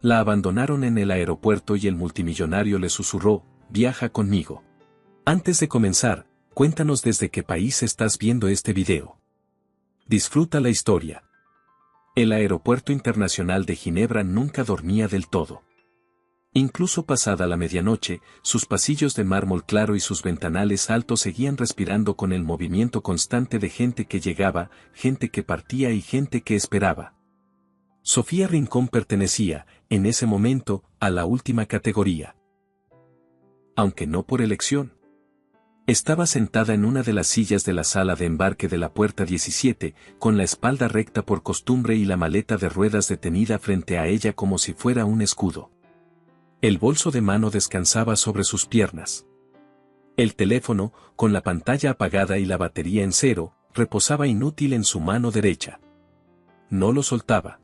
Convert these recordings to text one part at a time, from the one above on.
La abandonaron en el aeropuerto y el multimillonario le susurró, viaja conmigo. Antes de comenzar, cuéntanos desde qué país estás viendo este video. Disfruta la historia. El Aeropuerto Internacional de Ginebra nunca dormía del todo. Incluso pasada la medianoche, sus pasillos de mármol claro y sus ventanales altos seguían respirando con el movimiento constante de gente que llegaba, gente que partía y gente que esperaba. Sofía Rincón pertenecía, en ese momento, a la última categoría. Aunque no por elección. Estaba sentada en una de las sillas de la sala de embarque de la puerta 17, con la espalda recta por costumbre y la maleta de ruedas detenida frente a ella como si fuera un escudo. El bolso de mano descansaba sobre sus piernas. El teléfono, con la pantalla apagada y la batería en cero, reposaba inútil en su mano derecha. No lo soltaba.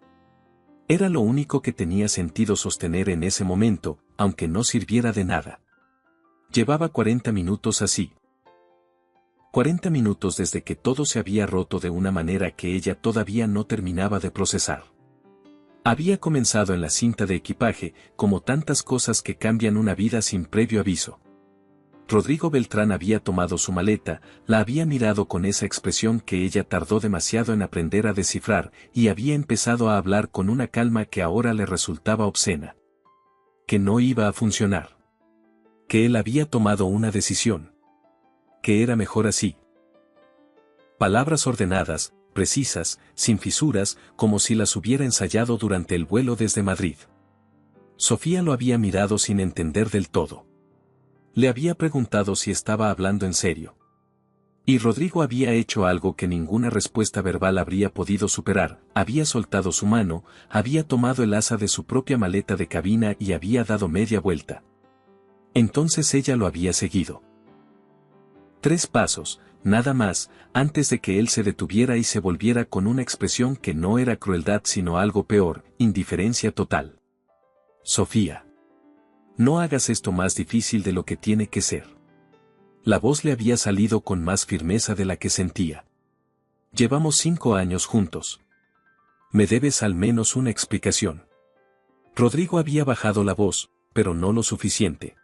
Era lo único que tenía sentido sostener en ese momento, aunque no sirviera de nada. Llevaba 40 minutos así. 40 minutos desde que todo se había roto de una manera que ella todavía no terminaba de procesar. Había comenzado en la cinta de equipaje, como tantas cosas que cambian una vida sin previo aviso. Rodrigo Beltrán había tomado su maleta, la había mirado con esa expresión que ella tardó demasiado en aprender a descifrar, y había empezado a hablar con una calma que ahora le resultaba obscena. Que no iba a funcionar. Que él había tomado una decisión. Que era mejor así. Palabras ordenadas, precisas, sin fisuras, como si las hubiera ensayado durante el vuelo desde Madrid. Sofía lo había mirado sin entender del todo. Le había preguntado si estaba hablando en serio. Y Rodrigo había hecho algo que ninguna respuesta verbal habría podido superar, había soltado su mano, había tomado el asa de su propia maleta de cabina y había dado media vuelta. Entonces ella lo había seguido. 3 pasos, nada más, antes de que él se detuviera y se volviera con una expresión que no era crueldad sino algo peor, indiferencia total. Sofía. No hagas esto más difícil de lo que tiene que ser. La voz le había salido con más firmeza de la que sentía. Llevamos 5 años juntos. Me debes al menos una explicación. Rodrigo había bajado la voz, pero no lo suficiente.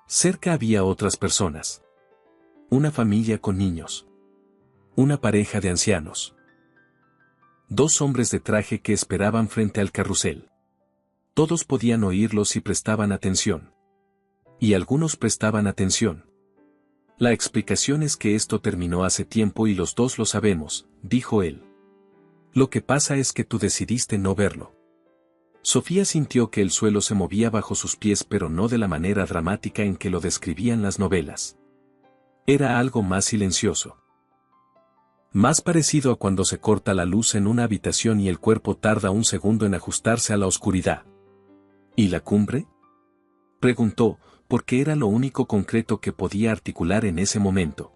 Cerca había otras personas. Una familia con niños. Una pareja de ancianos. 2 hombres de traje que esperaban frente al carrusel. Todos podían oírlos y prestaban atención. Y algunos prestaban atención. La explicación es que esto terminó hace tiempo y los 2 lo sabemos, dijo él. Lo que pasa es que tú decidiste no verlo. Sofía sintió que el suelo se movía bajo sus pies, pero no de la manera dramática en que lo describían las novelas. Era algo más silencioso. Más parecido a cuando se corta la luz en una habitación y el cuerpo tarda un segundo en ajustarse a la oscuridad. ¿Y la cumbre? Preguntó, porque era lo único concreto que podía articular en ese momento.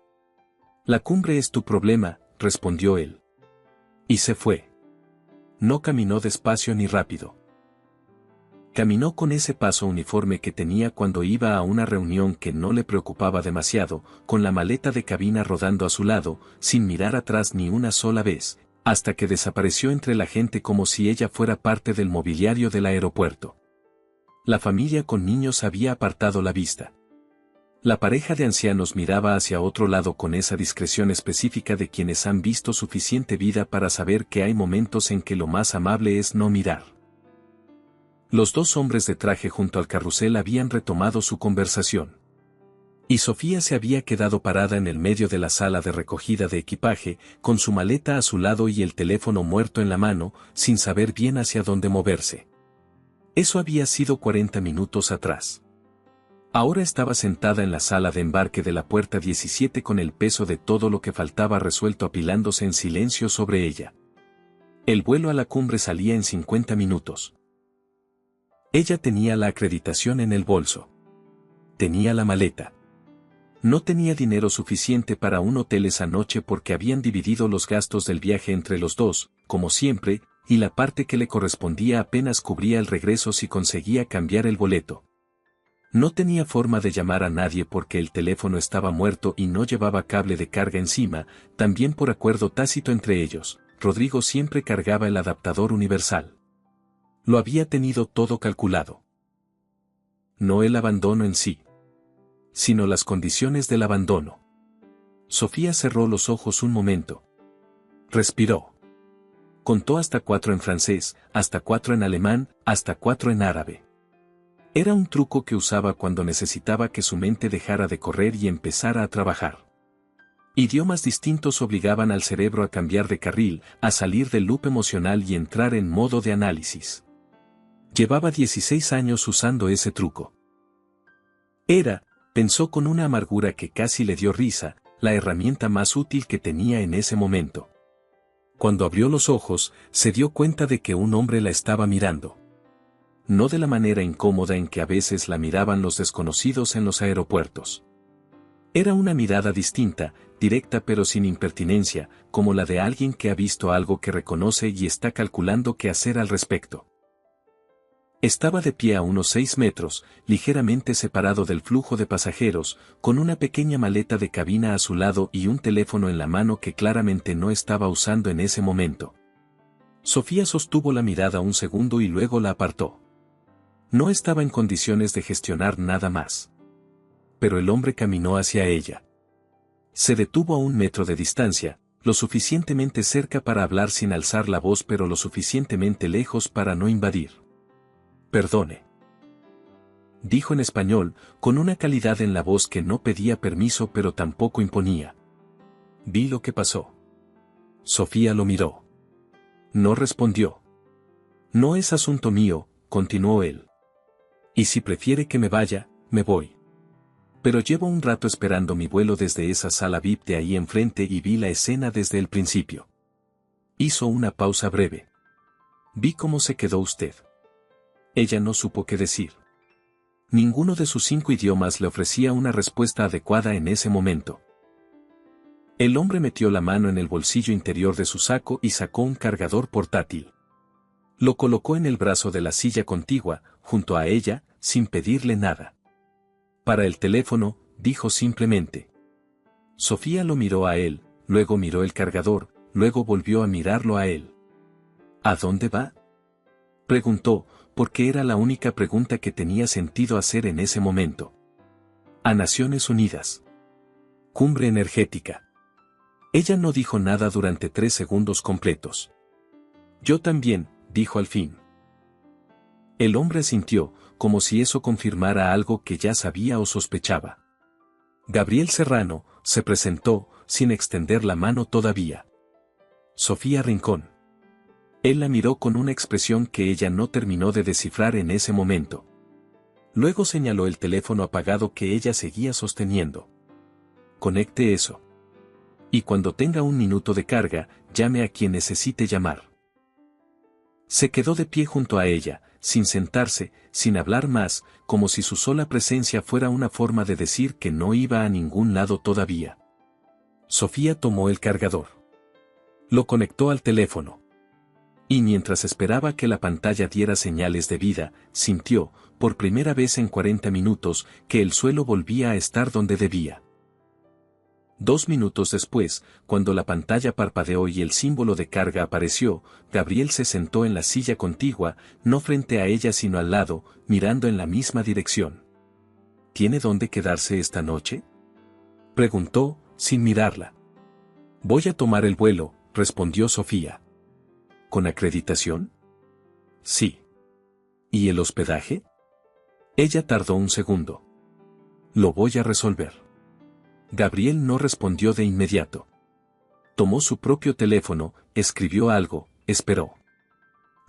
La cumbre es tu problema, respondió él. Y se fue. No caminó despacio ni rápido. Caminó con ese paso uniforme que tenía cuando iba a una reunión que no le preocupaba demasiado, con la maleta de cabina rodando a su lado, sin mirar atrás ni una sola vez, hasta que desapareció entre la gente como si ella fuera parte del mobiliario del aeropuerto. La familia con niños había apartado la vista. La pareja de ancianos miraba hacia otro lado con esa discreción específica de quienes han visto suficiente vida para saber que hay momentos en que lo más amable es no mirar. Los 2 hombres de traje junto al carrusel habían retomado su conversación. Y Sofía se había quedado parada en el medio de la sala de recogida de equipaje, con su maleta a su lado y el teléfono muerto en la mano, sin saber bien hacia dónde moverse. Eso había sido 40 minutos atrás. Ahora estaba sentada en la sala de embarque de la puerta 17 con el peso de todo lo que faltaba resuelto apilándose en silencio sobre ella. El vuelo a la cumbre salía en 50 minutos. Ella tenía la acreditación en el bolso. Tenía la maleta. No tenía dinero suficiente para un hotel esa noche porque habían dividido los gastos del viaje entre los 2, como siempre, y la parte que le correspondía apenas cubría el regreso si conseguía cambiar el boleto. No tenía forma de llamar a nadie porque el teléfono estaba muerto y no llevaba cable de carga encima, también por acuerdo tácito entre ellos, Rodrigo siempre cargaba el adaptador universal. Lo había tenido todo calculado. No el abandono en sí, sino las condiciones del abandono. Sofía cerró los ojos un momento. Respiró. Contó hasta 4 en francés, hasta 4 en alemán, hasta 4 en árabe. Era un truco que usaba cuando necesitaba que su mente dejara de correr y empezara a trabajar. Idiomas distintos obligaban al cerebro a cambiar de carril, a salir del loop emocional y entrar en modo de análisis. Llevaba 16 años usando ese truco. Pensó con una amargura que casi le dio risa, la herramienta más útil que tenía en ese momento. Cuando abrió los ojos, se dio cuenta de que un hombre la estaba mirando. No de la manera incómoda en que a veces la miraban los desconocidos en los aeropuertos. Era una mirada distinta, directa pero sin impertinencia, como la de alguien que ha visto algo que reconoce y está calculando qué hacer al respecto. Estaba de pie a unos 6 metros, ligeramente separado del flujo de pasajeros, con una pequeña maleta de cabina a su lado y un teléfono en la mano que claramente no estaba usando en ese momento. Sofía sostuvo la mirada un segundo y luego la apartó. No estaba en condiciones de gestionar nada más. Pero el hombre caminó hacia ella. Se detuvo a 1 metro de distancia, lo suficientemente cerca para hablar sin alzar la voz pero lo suficientemente lejos para no invadir. Perdone. Dijo en español, con una calidad en la voz que no pedía permiso pero tampoco imponía. Vi lo que pasó. Sofía lo miró. No respondió. No es asunto mío, continuó él. Y si prefiere que me vaya, me voy. Pero llevo un rato esperando mi vuelo desde esa sala VIP de ahí enfrente y vi la escena desde el principio. Hizo una pausa breve. Vi cómo se quedó usted. Ella no supo qué decir. Ninguno de sus 5 idiomas le ofrecía una respuesta adecuada en ese momento. El hombre metió la mano en el bolsillo interior de su saco y sacó un cargador portátil. Lo colocó en el brazo de la silla contigua, junto a ella, sin pedirle nada. Para el teléfono, dijo simplemente. Sofía lo miró a él, luego miró el cargador, luego volvió a mirarlo a él. ¿A dónde va?, preguntó, porque era la única pregunta que tenía sentido hacer en ese momento. A Naciones Unidas. Cumbre energética. Ella no dijo nada durante 3 segundos completos. Yo también, dijo al fin. El hombre asintió, como si eso confirmara algo que ya sabía o sospechaba. Gabriel Serrano, se presentó, sin extender la mano todavía. Sofía Rincón. Él la miró con una expresión que ella no terminó de descifrar en ese momento. Luego señaló el teléfono apagado que ella seguía sosteniendo. Conecte eso. Y cuando tenga 1 minuto de carga, llame a quien necesite llamar. Se quedó de pie junto a ella, sin sentarse, sin hablar más, como si su sola presencia fuera una forma de decir que no iba a ningún lado todavía. Sofía tomó el cargador. Lo conectó al teléfono. Y mientras esperaba que la pantalla diera señales de vida, sintió, por primera vez en 40 minutos, que el suelo volvía a estar donde debía. 2 minutos después, cuando la pantalla parpadeó y el símbolo de carga apareció, Gabriel se sentó en la silla contigua, no frente a ella sino al lado, mirando en la misma dirección. ¿Tiene dónde quedarse esta noche?, preguntó, sin mirarla. Voy a tomar el vuelo, respondió Sofía. ¿Con acreditación? Sí. ¿Y el hospedaje? Ella tardó un segundo. Lo voy a resolver. Gabriel no respondió de inmediato. Tomó su propio teléfono, escribió algo, esperó.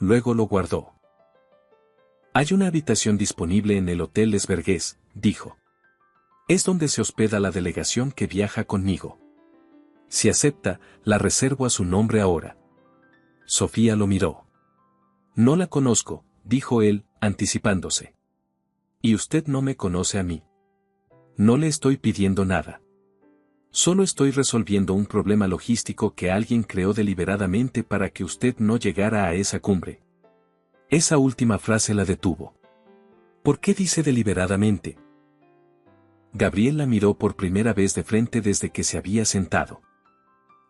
Luego lo guardó. Hay una habitación disponible en el Hotel Les Vergues, dijo. Es donde se hospeda la delegación que viaja conmigo. Si acepta, la reservo a su nombre ahora. Sofía lo miró. No la conozco, dijo él, anticipándose. Y usted no me conoce a mí. No le estoy pidiendo nada. Solo estoy resolviendo un problema logístico que alguien creó deliberadamente para que usted no llegara a esa cumbre. Esa última frase la detuvo. ¿Por qué dice deliberadamente? Gabriel la miró por primera vez de frente desde que se había sentado.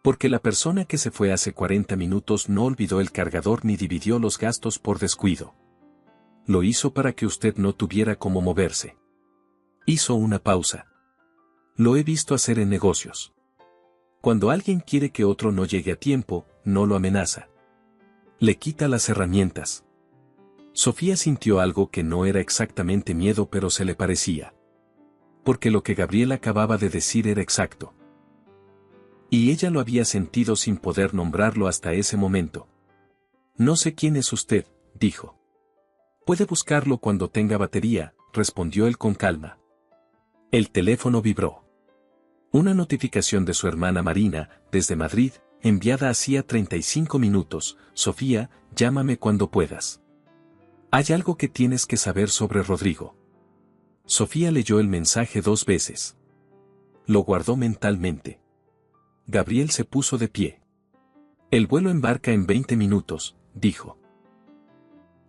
Porque la persona que se fue hace 40 minutos no olvidó el cargador ni dividió los gastos por descuido. Lo hizo para que usted no tuviera cómo moverse. Hizo una pausa. Lo he visto hacer en negocios. Cuando alguien quiere que otro no llegue a tiempo, no lo amenaza. Le quita las herramientas. Sofía sintió algo que no era exactamente miedo, pero se le parecía. Porque lo que Gabriel acababa de decir era exacto. Y ella lo había sentido sin poder nombrarlo hasta ese momento. No sé quién es usted, dijo. Puede buscarlo cuando tenga batería, respondió él con calma. El teléfono vibró. Una notificación de su hermana Marina, desde Madrid, enviada hacía 35 minutos. Sofía, llámame cuando puedas. Hay algo que tienes que saber sobre Rodrigo. Sofía leyó el mensaje 2 veces. Lo guardó mentalmente. Gabriel se puso de pie. El vuelo embarca en 20 minutos, dijo.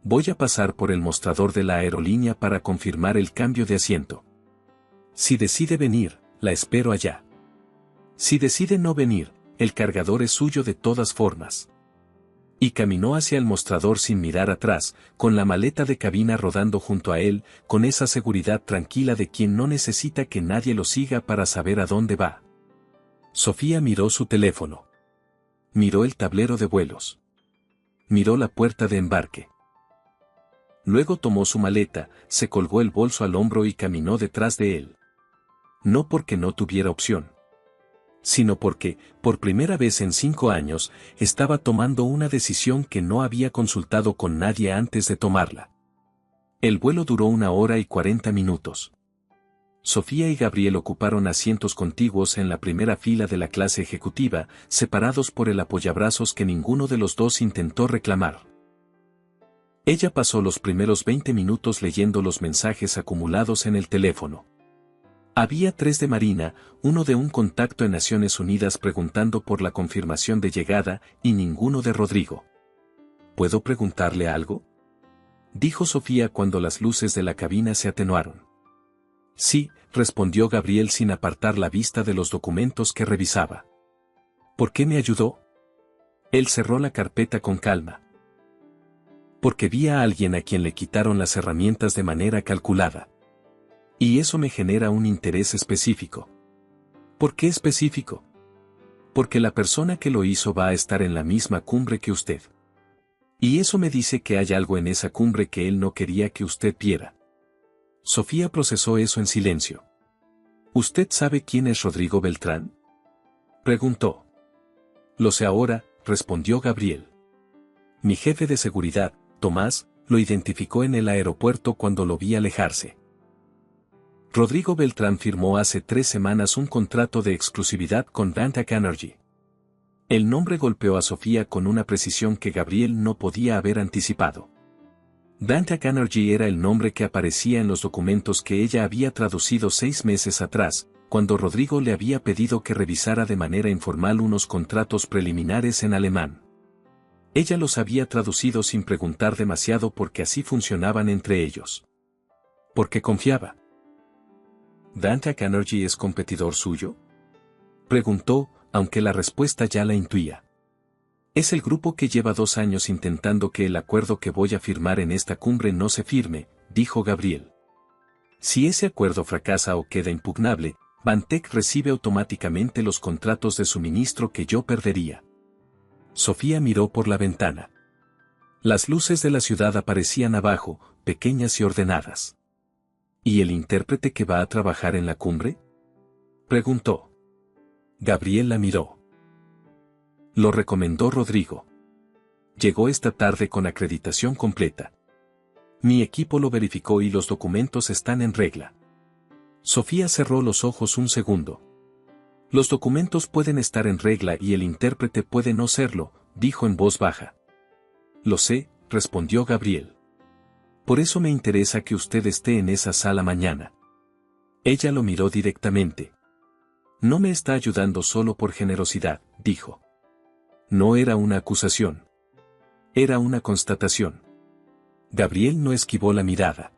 Voy a pasar por el mostrador de la aerolínea para confirmar el cambio de asiento. Si decide venir, la espero allá. Si decide no venir, el cargador es suyo de todas formas. Y caminó hacia el mostrador sin mirar atrás, con la maleta de cabina rodando junto a él, con esa seguridad tranquila de quien no necesita que nadie lo siga para saber a dónde va. Sofía miró su teléfono. Miró el tablero de vuelos. Miró la puerta de embarque. Luego tomó su maleta, se colgó el bolso al hombro y caminó detrás de él. No porque no tuviera opción, sino porque, por primera vez en 5 años, estaba tomando una decisión que no había consultado con nadie antes de tomarla. El vuelo duró 1 hora y 40 minutos. Sofía y Gabriel ocuparon asientos contiguos en la primera fila de la clase ejecutiva, separados por el apoyabrazos que ninguno de los dos intentó reclamar. Ella pasó los primeros 20 minutos leyendo los mensajes acumulados en el teléfono. Había 3 de Marina, uno de un contacto en Naciones Unidas preguntando por la confirmación de llegada, y ninguno de Rodrigo. ¿Puedo preguntarle algo?, dijo Sofía cuando las luces de la cabina se atenuaron. Sí, respondió Gabriel sin apartar la vista de los documentos que revisaba. ¿Por qué me ayudó? Él cerró la carpeta con calma. Porque vi a alguien a quien le quitaron las herramientas de manera calculada. Y eso me genera un interés específico. ¿Por qué específico? Porque la persona que lo hizo va a estar en la misma cumbre que usted. Y eso me dice que hay algo en esa cumbre que él no quería que usted viera. Sofía procesó eso en silencio. ¿Usted sabe quién es Rodrigo Beltrán?, preguntó. Lo sé ahora, respondió Gabriel. Mi jefe de seguridad, Tomás, lo identificó en el aeropuerto cuando lo vi alejarse. Rodrigo Beltrán firmó hace 3 semanas un contrato de exclusividad con Vantac Energy. El nombre golpeó a Sofía con una precisión que Gabriel no podía haber anticipado. Vantac Energy era el nombre que aparecía en los documentos que ella había traducido 6 meses atrás, cuando Rodrigo le había pedido que revisara de manera informal unos contratos preliminares en alemán. Ella los había traducido sin preguntar demasiado porque así funcionaban entre ellos. Porque confiaba. ¿Vantac Energy es competidor suyo?, preguntó, aunque la respuesta ya la intuía. Es el grupo que lleva 2 años intentando que el acuerdo que voy a firmar en esta cumbre no se firme, dijo Gabriel. Si ese acuerdo fracasa o queda impugnable, Vantac recibe automáticamente los contratos de suministro que yo perdería. Sofía miró por la ventana. Las luces de la ciudad aparecían abajo, pequeñas y ordenadas. ¿Y el intérprete que va a trabajar en la cumbre?, preguntó. Gabriel la miró. Lo recomendó Rodrigo. Llegó esta tarde con acreditación completa. Mi equipo lo verificó y los documentos están en regla. Sofía cerró los ojos un segundo. Los documentos pueden estar en regla y el intérprete puede no serlo, dijo en voz baja. Lo sé, respondió Gabriel. Por eso me interesa que usted esté en esa sala mañana. Ella lo miró directamente. No me está ayudando solo por generosidad, dijo. No era una acusación. Era una constatación. Gabriel no esquivó la mirada.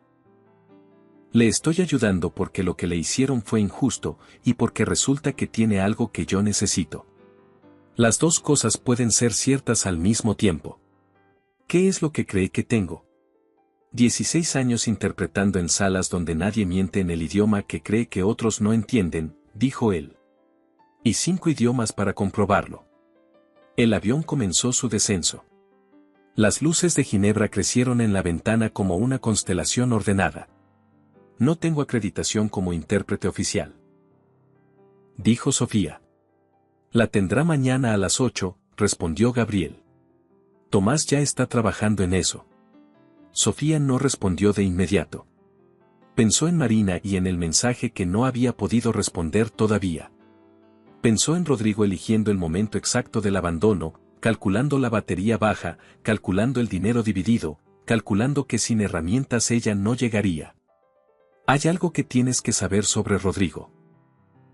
Le estoy ayudando porque lo que le hicieron fue injusto, y porque resulta que tiene algo que yo necesito. Las dos cosas pueden ser ciertas al mismo tiempo. ¿Qué es lo que cree que tengo? 16 años interpretando en salas donde nadie miente en el idioma que cree que otros no entienden, dijo él. Y 5 idiomas para comprobarlo. El avión comenzó su descenso. Las luces de Ginebra crecieron en la ventana como una constelación ordenada. No tengo acreditación como intérprete oficial, dijo Sofía. La tendrá mañana a las 8, respondió Gabriel. Tomás ya está trabajando en eso. Sofía no respondió de inmediato. Pensó en Marina y en el mensaje que no había podido responder todavía. Pensó en Rodrigo eligiendo el momento exacto del abandono, calculando la batería baja, calculando el dinero dividido, calculando que sin herramientas ella no llegaría. Hay algo que tienes que saber sobre Rodrigo.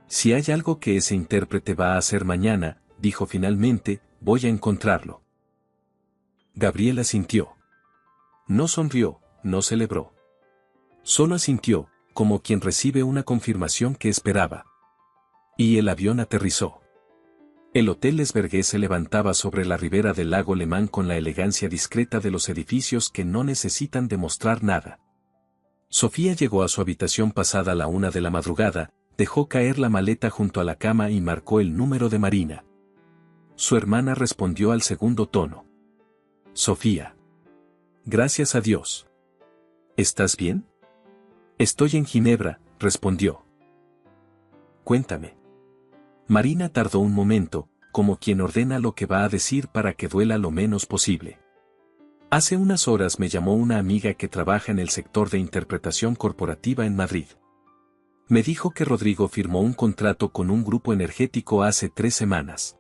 Si hay algo que ese intérprete va a hacer mañana, dijo finalmente, voy a encontrarlo. Gabriel asintió. No sonrió, no celebró. Solo asintió, como quien recibe una confirmación que esperaba. Y el avión aterrizó. El Hotel Les Vergues se levantaba sobre la ribera del lago Le Mans con la elegancia discreta de los edificios que no necesitan demostrar nada. Sofía llegó a su habitación pasada la 1 de la madrugada, dejó caer la maleta junto a la cama y marcó el número de Marina. Su hermana respondió al segundo tono. Sofía. Gracias a Dios. ¿Estás bien? Estoy en Ginebra, respondió. Cuéntame. Marina tardó un momento, como quien ordena lo que va a decir para que duela lo menos posible. Hace unas horas me llamó una amiga que trabaja en el sector de interpretación corporativa en Madrid. Me dijo que Rodrigo firmó un contrato con un grupo energético hace 3 semanas.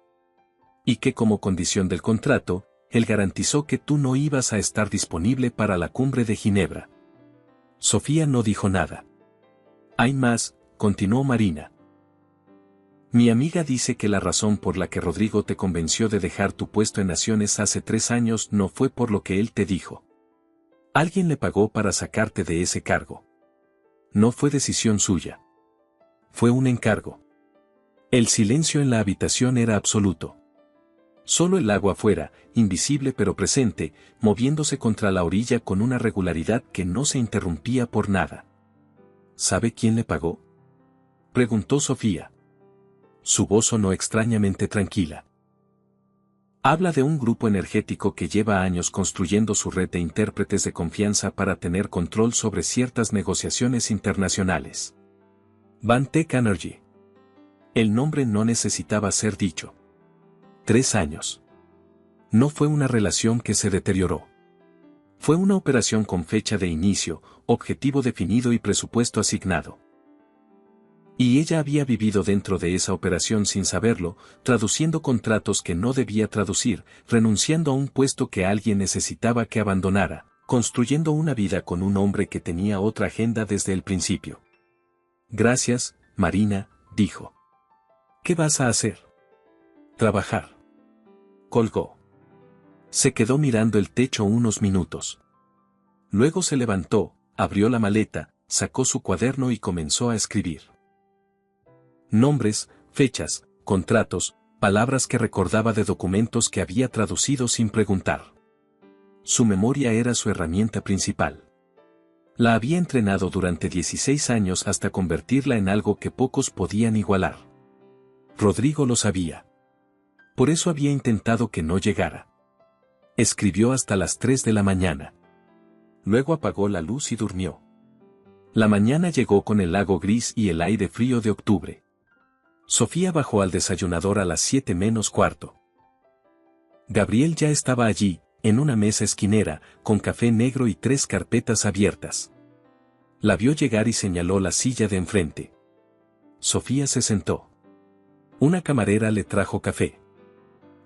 Y que como condición del contrato, él garantizó que tú no ibas a estar disponible para la cumbre de Ginebra. Sofía no dijo nada. Hay más, continuó Marina. Mi amiga dice que la razón por la que Rodrigo te convenció de dejar tu puesto en Naciones hace 3 años no fue por lo que él te dijo. Alguien le pagó para sacarte de ese cargo. No fue decisión suya. Fue un encargo. El silencio en la habitación era absoluto. Solo el agua afuera, invisible pero presente, moviéndose contra la orilla con una regularidad que no se interrumpía por nada. ¿Sabe quién le pagó? Preguntó Sofía. Su voz sonó extrañamente tranquila. Habla de un grupo energético que lleva años construyendo su red de intérpretes de confianza para tener control sobre ciertas negociaciones internacionales. Vantec Energy. El nombre no necesitaba ser dicho. 3 años. No fue una relación que se deterioró. Fue una operación con fecha de inicio, objetivo definido y presupuesto asignado. Y ella había vivido dentro de esa operación sin saberlo, traduciendo contratos que no debía traducir, renunciando a un puesto que alguien necesitaba que abandonara, construyendo una vida con un hombre que tenía otra agenda desde el principio. Gracias, Marina, dijo. ¿Qué vas a hacer? Trabajar. Colgó. Se quedó mirando el techo unos minutos. Luego se levantó, abrió la maleta, sacó su cuaderno y comenzó a escribir. Nombres, fechas, contratos, palabras que recordaba de documentos que había traducido sin preguntar. Su memoria era su herramienta principal. La había entrenado durante 16 años hasta convertirla en algo que pocos podían igualar. Rodrigo lo sabía. Por eso había intentado que no llegara. Escribió hasta las 3 de la mañana. Luego apagó la luz y durmió. La mañana llegó con el lago gris y el aire frío de octubre. Sofía bajó al desayunador a las 7 menos cuarto. Gabriel ya estaba allí, en una mesa esquinera, con café negro y 3 carpetas abiertas. La vio llegar y señaló la silla de enfrente. Sofía se sentó. Una camarera le trajo café.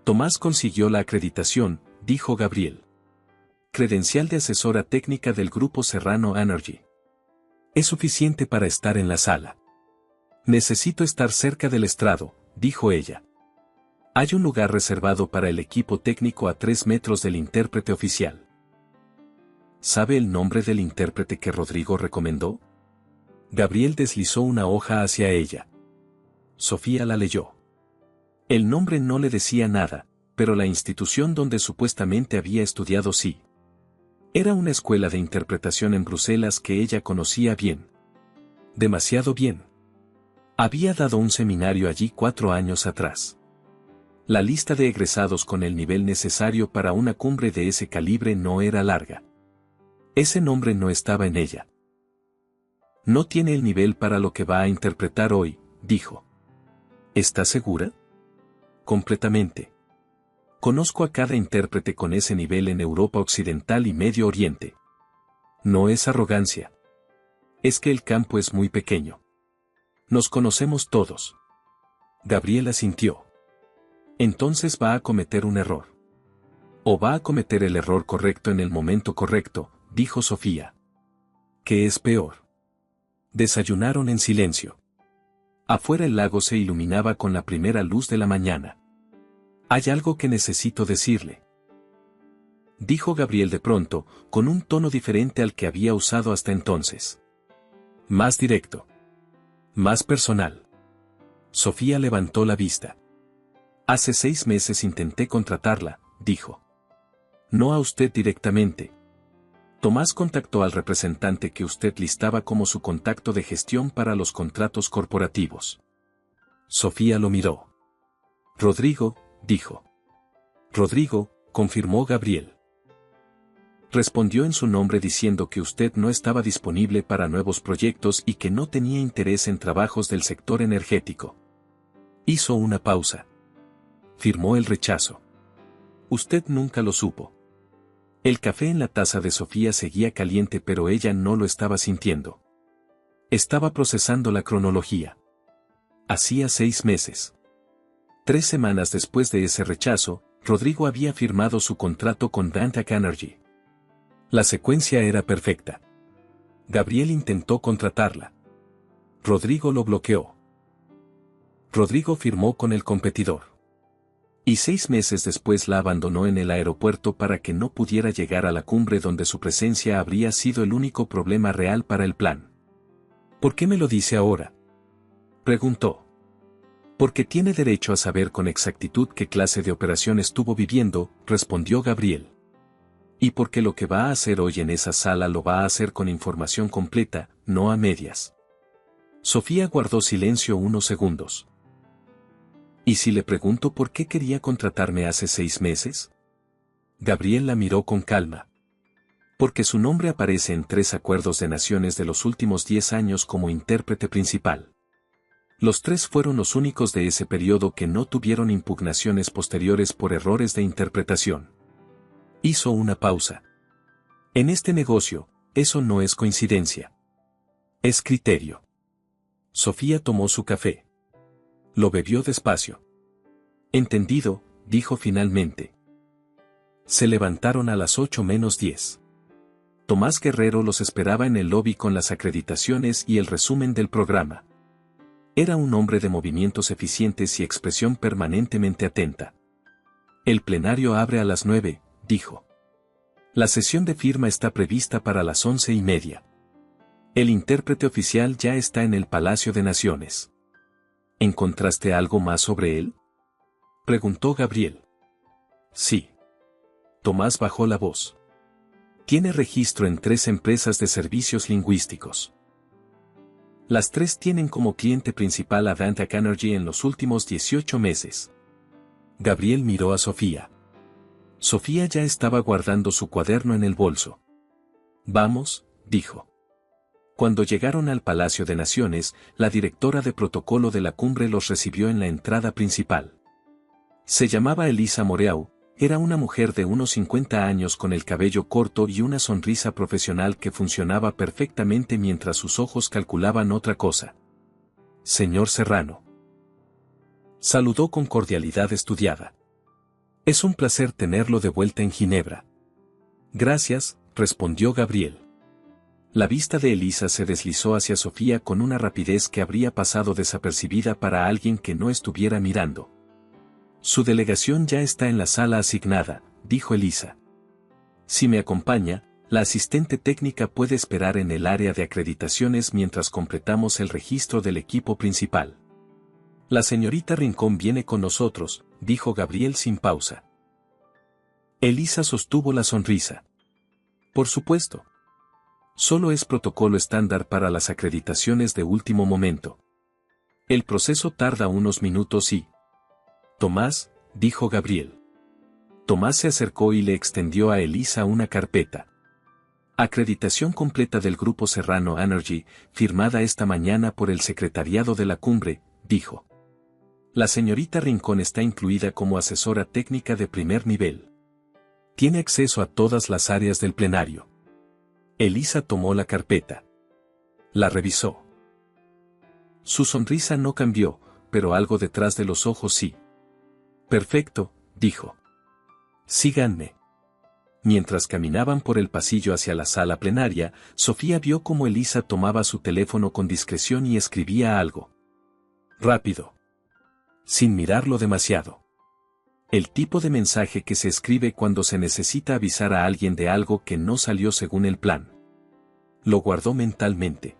Tomás consiguió la acreditación, dijo Gabriel. Credencial de asesora técnica del Grupo Serrano Energy. Es suficiente para estar en la sala. Necesito estar cerca del estrado, dijo ella. Hay un lugar reservado para el equipo técnico a 3 metros del intérprete oficial. ¿Sabe el nombre del intérprete que Rodrigo recomendó? Gabriel deslizó una hoja hacia ella. Sofía la leyó. El nombre no le decía nada, pero la institución donde supuestamente había estudiado sí. Era una escuela de interpretación en Bruselas que ella conocía bien. Demasiado bien. Había dado un seminario allí 4 años atrás. La lista de egresados con el nivel necesario para una cumbre de ese calibre no era larga. Ese nombre no estaba en ella. No tiene el nivel para lo que va a interpretar hoy, dijo. ¿Estás segura? Completamente. Conozco a cada intérprete con ese nivel en Europa Occidental y Medio Oriente. No es arrogancia. Es que el campo es muy pequeño. Nos conocemos todos. Gabriela sintió. Entonces va a cometer un error. O va a cometer el error correcto en el momento correcto, dijo Sofía. ¿Qué es peor? Desayunaron en silencio. Afuera el lago se iluminaba con la primera luz de la mañana. Hay algo que necesito decirle. Dijo Gabriel de pronto, con un tono diferente al que había usado hasta entonces. Más directo. Más personal. Sofía levantó la vista. Hace 6 meses intenté contratarla, dijo. No a usted directamente. Tomás contactó al representante que usted listaba como su contacto de gestión para los contratos corporativos. Sofía lo miró. Rodrigo, dijo. Rodrigo, confirmó Gabriel. Respondió en su nombre diciendo que usted no estaba disponible para nuevos proyectos y que no tenía interés en trabajos del sector energético. Hizo una pausa. Firmó el rechazo. Usted nunca lo supo. El café en la taza de Sofía seguía caliente, pero ella no lo estaba sintiendo. Estaba procesando la cronología. Hacía 6 meses. 3 semanas después de ese rechazo, Rodrigo había firmado su contrato con Dantac Energy. La secuencia era perfecta. Gabriel intentó contratarla. Rodrigo lo bloqueó. Rodrigo firmó con el competidor. Y 6 meses después la abandonó en el aeropuerto para que no pudiera llegar a la cumbre donde su presencia habría sido el único problema real para el plan. ¿Por qué me lo dice ahora?, preguntó. Porque tiene derecho a saber con exactitud qué clase de operación estuvo viviendo, respondió Gabriel. Y porque lo que va a hacer hoy en esa sala lo va a hacer con información completa, no a medias. Sofía guardó silencio unos segundos. ¿Y si le pregunto por qué quería contratarme hace 6 meses? Gabriel la miró con calma. Porque su nombre aparece en 3 acuerdos de naciones de los últimos 10 años como intérprete principal. Los 3 fueron los únicos de ese periodo que no tuvieron impugnaciones posteriores por errores de interpretación. Hizo una pausa. En este negocio, eso no es coincidencia. Es criterio. Sofía tomó su café. Lo bebió despacio. Entendido, dijo finalmente. Se levantaron a las 8 menos 10. Tomás Guerrero los esperaba en el lobby con las acreditaciones y el resumen del programa. Era un hombre de movimientos eficientes y expresión permanentemente atenta. El plenario abre a las 9, dijo. La sesión de firma está prevista para las 11:30. El intérprete oficial ya está en el Palacio de Naciones. ¿Encontraste algo más sobre él?, preguntó Gabriel. Sí. Tomás bajó la voz. Tiene registro en 3 empresas de servicios lingüísticos. Las 3 tienen como cliente principal a Dantac Energy en los últimos 18 meses. Gabriel miró a Sofía. Sofía ya estaba guardando su cuaderno en el bolso. Vamos, dijo. Cuando llegaron al Palacio de Naciones, la directora de protocolo de la cumbre los recibió en la entrada principal. Se llamaba Elisa Moreau, era una mujer de unos 50 años con el cabello corto y una sonrisa profesional que funcionaba perfectamente mientras sus ojos calculaban otra cosa. Señor Serrano. Saludó con cordialidad estudiada. Es un placer tenerlo de vuelta en Ginebra. Gracias, respondió Gabriel. La vista de Elisa se deslizó hacia Sofía con una rapidez que habría pasado desapercibida para alguien que no estuviera mirando. Su delegación ya está en la sala asignada, dijo Elisa. Si me acompaña, la asistente técnica puede esperar en el área de acreditaciones mientras completamos el registro del equipo principal. La señorita Rincón viene con nosotros, dijo Gabriel sin pausa. Elisa sostuvo la sonrisa. Por supuesto. Solo es protocolo estándar para las acreditaciones de último momento. El proceso tarda unos minutos y... Tomás, dijo Gabriel. Tomás se acercó y le extendió a Elisa una carpeta. Acreditación completa del Grupo Serrano Energy, firmada esta mañana por el secretariado de la cumbre, dijo. La señorita Rincón está incluida como asesora técnica de primer nivel. Tiene acceso a todas las áreas del plenario. Elisa tomó la carpeta. La revisó. Su sonrisa no cambió, pero algo detrás de los ojos sí. Perfecto, dijo. Síganme. Mientras caminaban por el pasillo hacia la sala plenaria, Sofía vio cómo Elisa tomaba su teléfono con discreción y escribía algo. Rápido. Sin mirarlo demasiado. El tipo de mensaje que se escribe cuando se necesita avisar a alguien de algo que no salió según el plan. Lo guardó mentalmente.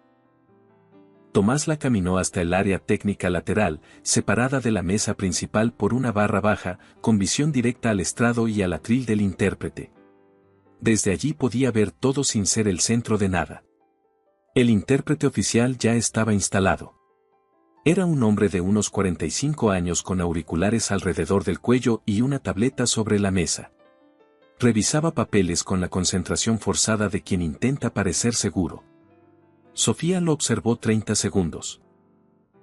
Tomás la caminó hasta el área técnica lateral, separada de la mesa principal por una barra baja, con visión directa al estrado y al atril del intérprete. Desde allí podía ver todo sin ser el centro de nada. El intérprete oficial ya estaba instalado. Era un hombre de unos 45 años con auriculares alrededor del cuello y una tableta sobre la mesa. Revisaba papeles con la concentración forzada de quien intenta parecer seguro. Sofía lo observó 30 segundos.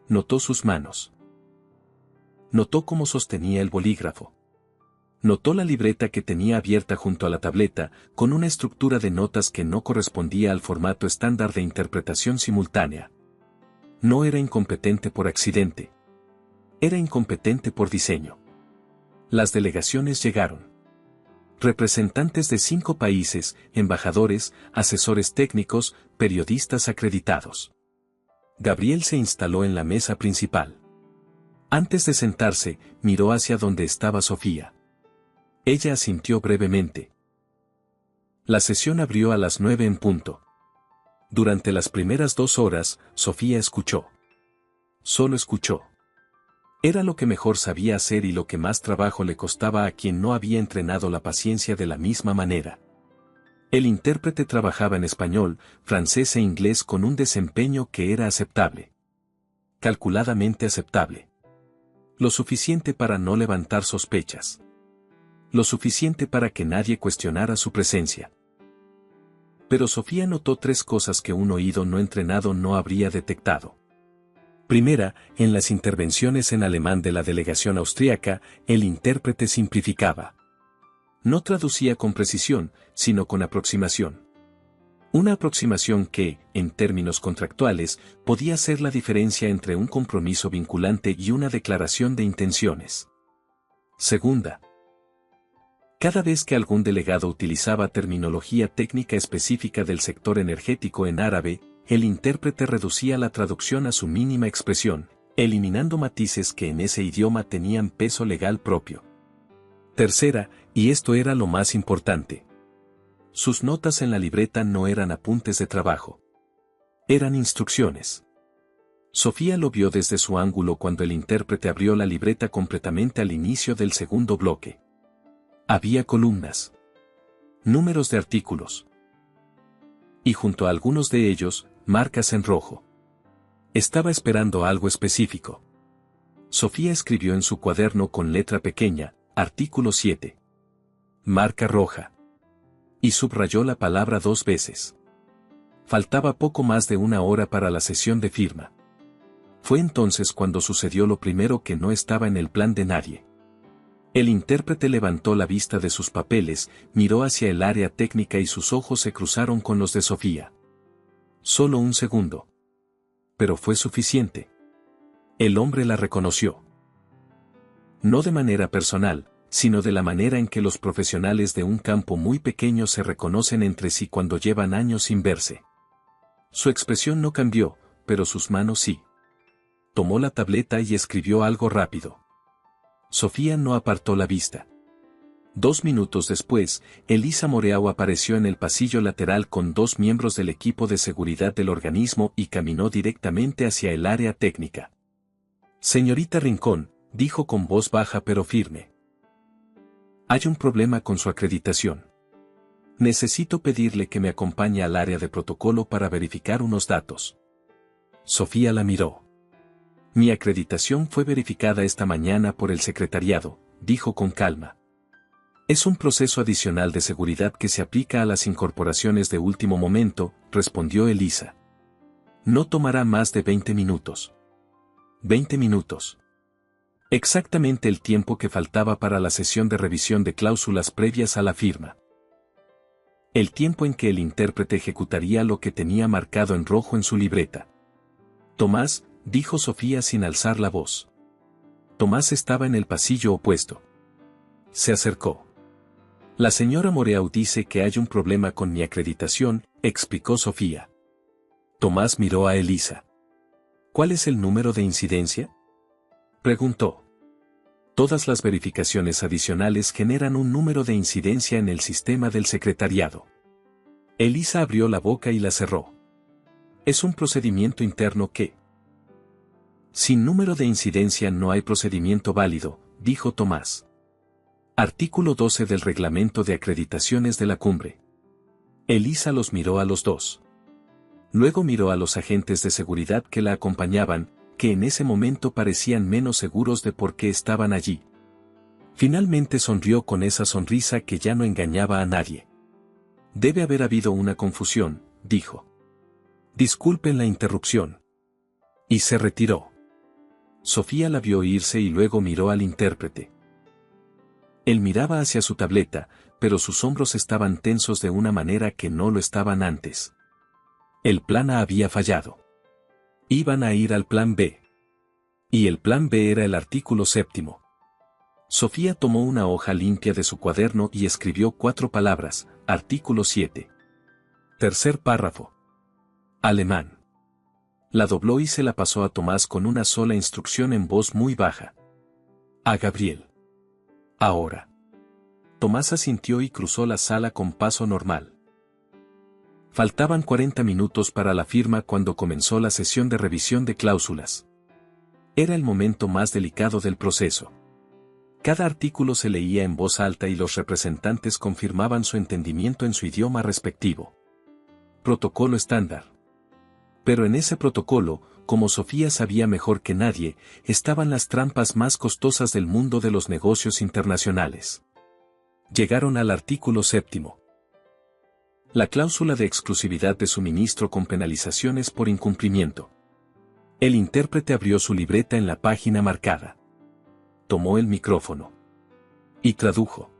Notó sus manos. Notó cómo sostenía el bolígrafo. Notó la libreta que tenía abierta junto a la tableta, con una estructura de notas que no correspondía al formato estándar de interpretación simultánea. No era incompetente por accidente. Era incompetente por diseño. Las delegaciones llegaron. Representantes de 5 países, embajadores, asesores técnicos, periodistas acreditados. Gabriel se instaló en la mesa principal. Antes de sentarse, miró hacia donde estaba Sofía. Ella asintió brevemente. La sesión abrió a las 9 en punto. Durante las primeras 2 horas, Sofía escuchó. Solo escuchó. Era lo que mejor sabía hacer y lo que más trabajo le costaba a quien no había entrenado la paciencia de la misma manera. El intérprete trabajaba en español, francés e inglés con un desempeño que era aceptable. Calculadamente aceptable. Lo suficiente para no levantar sospechas. Lo suficiente para que nadie cuestionara su presencia. Pero Sofía notó 3 cosas que un oído no entrenado no habría detectado. Primera, en las intervenciones en alemán de la delegación austríaca, el intérprete simplificaba. No traducía con precisión, sino con aproximación. Una aproximación que, en términos contractuales, podía ser la diferencia entre un compromiso vinculante y una declaración de intenciones. Segunda. Cada vez que algún delegado utilizaba terminología técnica específica del sector energético en árabe, el intérprete reducía la traducción a su mínima expresión, eliminando matices que en ese idioma tenían peso legal propio. Tercera, y esto era lo más importante. Sus notas en la libreta no eran apuntes de trabajo. Eran instrucciones. Sofía lo vio desde su ángulo cuando el intérprete abrió la libreta completamente al inicio del segundo bloque. Había columnas. Números de artículos. Y junto a algunos de ellos, marcas en rojo. Estaba esperando algo específico. Sofía escribió en su cuaderno con letra pequeña, artículo 7. Marca roja. Y subrayó la palabra 2 veces. Faltaba poco más de 1 hora para la sesión de firma. Fue entonces cuando sucedió lo primero que no estaba en el plan de nadie. El intérprete levantó la vista de sus papeles, miró hacia el área técnica y sus ojos se cruzaron con los de Sofía. Solo 1 segundo. Pero fue suficiente. El hombre la reconoció. No de manera personal, sino de la manera en que los profesionales de un campo muy pequeño se reconocen entre sí cuando llevan años sin verse. Su expresión no cambió, pero sus manos sí. Tomó la tableta y escribió algo rápido. Sofía no apartó la vista. 2 minutos después, Elisa Moreau apareció en el pasillo lateral con 2 miembros del equipo de seguridad del organismo y caminó directamente hacia el área técnica. Señorita Rincón, dijo con voz baja pero firme. Hay un problema con su acreditación. Necesito pedirle que me acompañe al área de protocolo para verificar unos datos. Sofía la miró. Mi acreditación fue verificada esta mañana por el secretariado, dijo con calma. Es un proceso adicional de seguridad que se aplica a las incorporaciones de último momento, respondió Elisa. No tomará más de 20 minutos. 20 minutos. Exactamente el tiempo que faltaba para la sesión de revisión de cláusulas previas a la firma. El tiempo en que el intérprete ejecutaría lo que tenía marcado en rojo en su libreta. Tomás, dijo Sofía sin alzar la voz. Tomás estaba en el pasillo opuesto. Se acercó. La señora Moreau dice que hay un problema con mi acreditación, explicó Sofía. Tomás miró a Elisa. ¿Cuál es el número de incidencia? Preguntó. Todas las verificaciones adicionales generan un número de incidencia en el sistema del secretariado. Elisa abrió la boca y la cerró. Es un procedimiento interno que... Sin número de incidencia no hay procedimiento válido, dijo Tomás. Artículo 12 del Reglamento de Acreditaciones de la Cumbre. Elisa los miró a los dos. Luego miró a los agentes de seguridad que la acompañaban, que en ese momento parecían menos seguros de por qué estaban allí. Finalmente sonrió con esa sonrisa que ya no engañaba a nadie. Debe haber habido una confusión, dijo. Disculpen la interrupción. Y se retiró. Sofía la vio irse y luego miró al intérprete. Él miraba hacia su tableta, pero sus hombros estaban tensos de una manera que no lo estaban antes. El plan A había fallado. Iban a ir al plan B. Y el plan B era el artículo 7. Sofía tomó una hoja limpia de su cuaderno y escribió 4 palabras, artículo 7. Tercer párrafo. Alemán. La dobló y se la pasó a Tomás con una sola instrucción en voz muy baja. A Gabriel. Ahora. Tomás asintió y cruzó la sala con paso normal. Faltaban 40 minutos para la firma cuando comenzó la sesión de revisión de cláusulas. Era el momento más delicado del proceso. Cada artículo se leía en voz alta y los representantes confirmaban su entendimiento en su idioma respectivo. Protocolo estándar. Pero en ese protocolo, como Sofía sabía mejor que nadie, estaban las trampas más costosas del mundo de los negocios internacionales. Llegaron al artículo 7. La cláusula de exclusividad de suministro con penalizaciones por incumplimiento. El intérprete abrió su libreta en la página marcada. Tomó el micrófono. Y tradujo.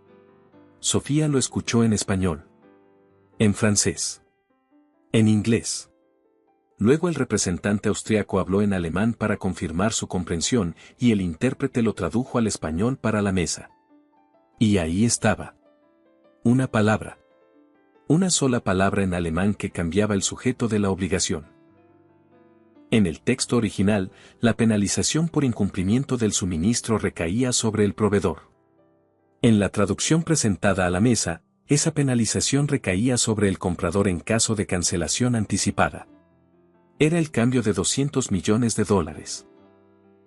Sofía lo escuchó en español. En francés. En inglés. Luego el representante austriaco habló en alemán para confirmar su comprensión y el intérprete lo tradujo al español para la mesa. Y ahí estaba. Una palabra. Una sola palabra en alemán que cambiaba el sujeto de la obligación. En el texto original, la penalización por incumplimiento del suministro recaía sobre el proveedor. En la traducción presentada a la mesa, esa penalización recaía sobre el comprador en caso de cancelación anticipada. Era el cambio de $200 millones.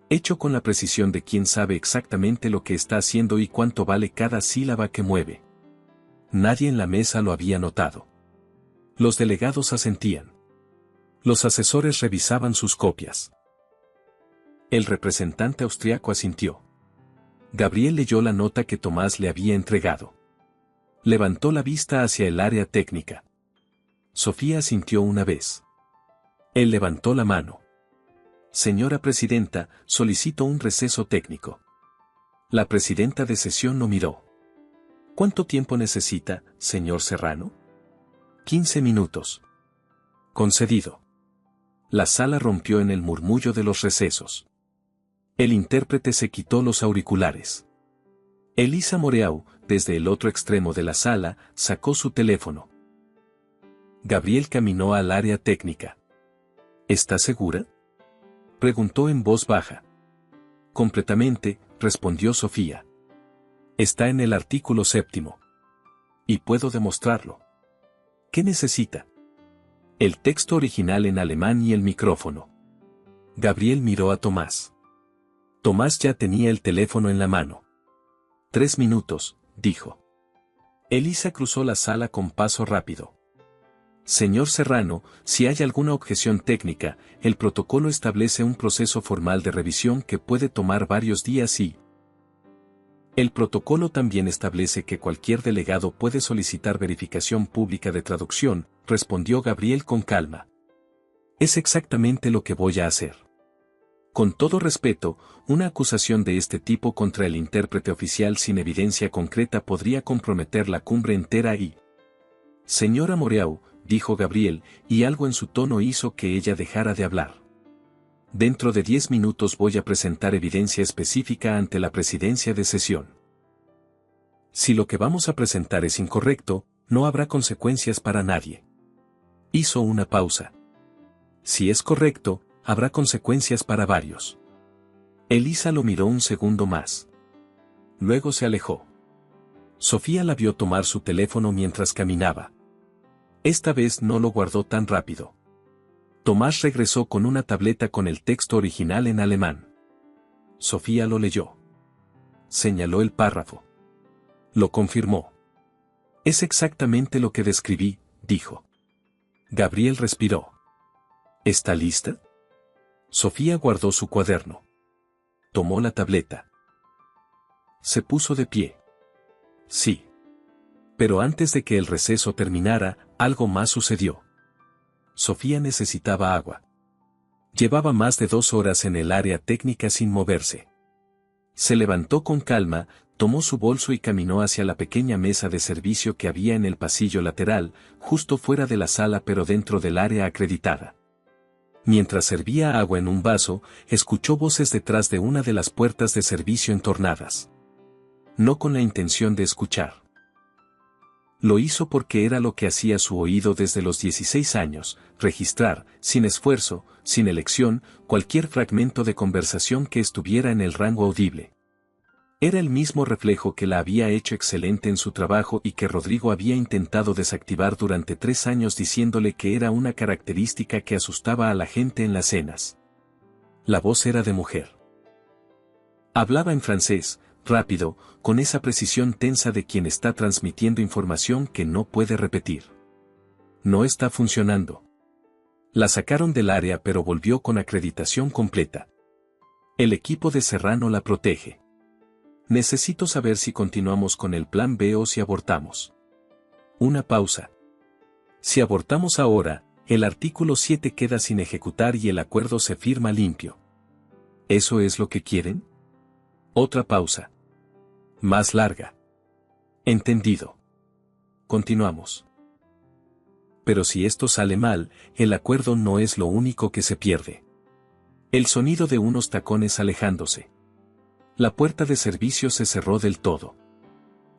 Hecho con la precisión de quien sabe exactamente lo que está haciendo y cuánto vale cada sílaba que mueve. Nadie en la mesa lo había notado. Los delegados asentían. Los asesores revisaban sus copias. El representante austriaco asintió. Gabriel leyó la nota que Tomás le había entregado. Levantó la vista hacia el área técnica. Sofía asintió una vez. Él levantó la mano. Señora presidenta, solicito un receso técnico. La presidenta de sesión lo miró. ¿Cuánto tiempo necesita, señor Serrano? 15 minutos. Concedido. La sala rompió en el murmullo de los recesos. El intérprete se quitó los auriculares. Elisa Moreau, desde el otro extremo de la sala, sacó su teléfono. Gabriel caminó al área técnica. ¿Está segura?, preguntó en voz baja. Completamente, respondió Sofía. Está en el artículo 7. Y puedo demostrarlo. ¿Qué necesita? El texto original en alemán y el micrófono. Gabriel miró a Tomás. Tomás ya tenía el teléfono en la mano. 3 minutos, dijo. Elisa cruzó la sala con paso rápido. Señor Serrano, si hay alguna objeción técnica, el protocolo establece un proceso formal de revisión que puede tomar varios días y... El protocolo también establece que cualquier delegado puede solicitar verificación pública de traducción, respondió Gabriel con calma. Es exactamente lo que voy a hacer. Con todo respeto, una acusación de este tipo contra el intérprete oficial sin evidencia concreta podría comprometer la cumbre entera y... Señora Moreau, dijo Gabriel, y algo en su tono hizo que ella dejara de hablar. Dentro de 10 minutos voy a presentar evidencia específica ante la presidencia de sesión. Si lo que vamos a presentar es incorrecto, no habrá consecuencias para nadie. Hizo una pausa. Si es correcto, habrá consecuencias para varios. Elisa lo miró un segundo más. Luego se alejó. Sofía la vio tomar su teléfono mientras caminaba. Esta vez no lo guardó tan rápido. Tomás regresó con una tableta con el texto original en alemán. Sofía lo leyó. Señaló el párrafo. Lo confirmó. Es exactamente lo que describí, dijo. Gabriel respiró. ¿Está lista? Sofía guardó su cuaderno. Tomó la tableta. Se puso de pie. Sí. Pero antes de que el receso terminara, algo más sucedió. Sofía necesitaba agua. Llevaba más de 2 horas en el área técnica sin moverse. Se levantó con calma, tomó su bolso y caminó hacia la pequeña mesa de servicio que había en el pasillo lateral, justo fuera de la sala pero dentro del área acreditada. Mientras servía agua en un vaso, escuchó voces detrás de una de las puertas de servicio entornadas. No con la intención de escuchar. Lo hizo porque era lo que hacía su oído desde los 16 años, registrar, sin esfuerzo, sin elección, cualquier fragmento de conversación que estuviera en el rango audible. Era el mismo reflejo que la había hecho excelente en su trabajo y que Rodrigo había intentado desactivar durante 3 años diciéndole que era una característica que asustaba a la gente en las cenas. La voz era de mujer. Hablaba en francés, rápido, con esa precisión tensa de quien está transmitiendo información que no puede repetir. No está funcionando. La sacaron del área pero volvió con acreditación completa. El equipo de Serrano la protege. Necesito saber si continuamos con el plan B o si abortamos. Una pausa. Si abortamos ahora, el artículo 7 queda sin ejecutar y el acuerdo se firma limpio. ¿Eso es lo que quieren? Otra pausa. Más larga. Entendido. Continuamos. Pero si esto sale mal, el acuerdo no es lo único que se pierde. El sonido de unos tacones alejándose. La puerta de servicio se cerró del todo.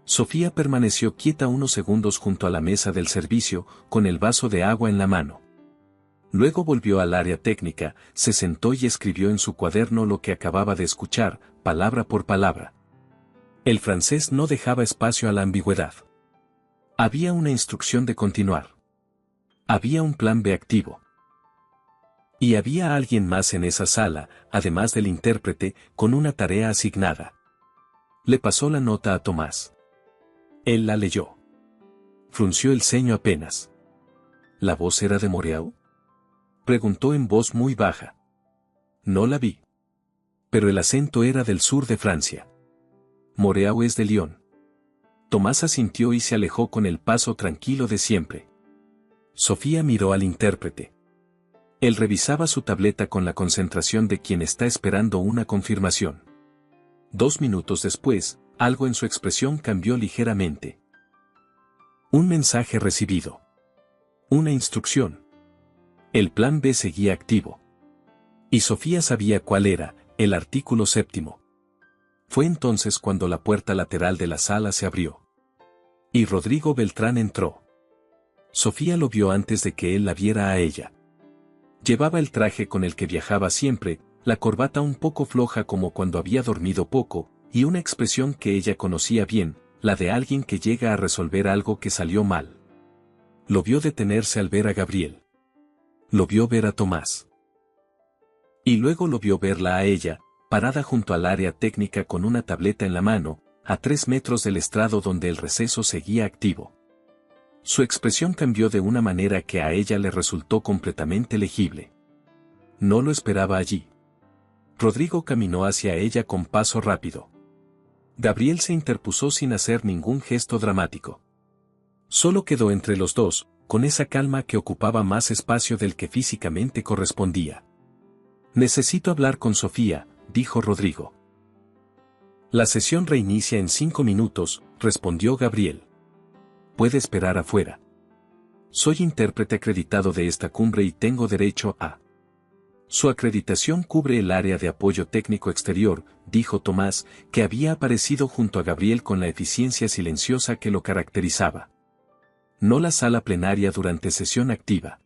Sofía permaneció quieta unos segundos junto a la mesa del servicio, con el vaso de agua en la mano. Luego volvió al área técnica, se sentó y escribió en su cuaderno lo que acababa de escuchar, palabra por palabra. El francés no dejaba espacio a la ambigüedad. Había una instrucción de continuar. Había un plan B activo. Y había alguien más en esa sala, además del intérprete, con una tarea asignada. Le pasó la nota a Tomás. Él la leyó. Frunció el ceño apenas. ¿La voz era de Moreau? Preguntó en voz muy baja. No la vi. Pero el acento era del sur de Francia. Moreau es de Lyon. Tomás asintió y se alejó con el paso tranquilo de siempre. Sofía miró al intérprete. Él revisaba su tableta con la concentración de quien está esperando una confirmación. 2 minutos después, algo en su expresión cambió ligeramente. Un mensaje recibido. Una instrucción. El plan B seguía activo. Y Sofía sabía cuál era, el artículo 7. Fue entonces cuando la puerta lateral de la sala se abrió. Y Rodrigo Beltrán entró. Sofía lo vio antes de que él la viera a ella. Llevaba el traje con el que viajaba siempre, la corbata un poco floja como cuando había dormido poco, y una expresión que ella conocía bien, la de alguien que llega a resolver algo que salió mal. Lo vio detenerse al ver a Gabriel. Lo vio ver a Tomás. Y luego lo vio verla a ella, parada junto al área técnica con una tableta en la mano, a 3 metros del estrado donde el receso seguía activo. Su expresión cambió de una manera que a ella le resultó completamente legible. No lo esperaba allí. Rodrigo caminó hacia ella con paso rápido. Gabriel se interpuso sin hacer ningún gesto dramático. Solo quedó entre los dos, con esa calma que ocupaba más espacio del que físicamente correspondía. «Necesito hablar con Sofía», dijo Rodrigo. «La sesión reinicia en 5 minutos», respondió Gabriel. «Puede esperar afuera. Soy intérprete acreditado de esta cumbre y tengo derecho a...». «Su acreditación cubre el área de apoyo técnico exterior», dijo Tomás, que había aparecido junto a Gabriel con la eficiencia silenciosa que lo caracterizaba. «No la sala plenaria durante sesión activa».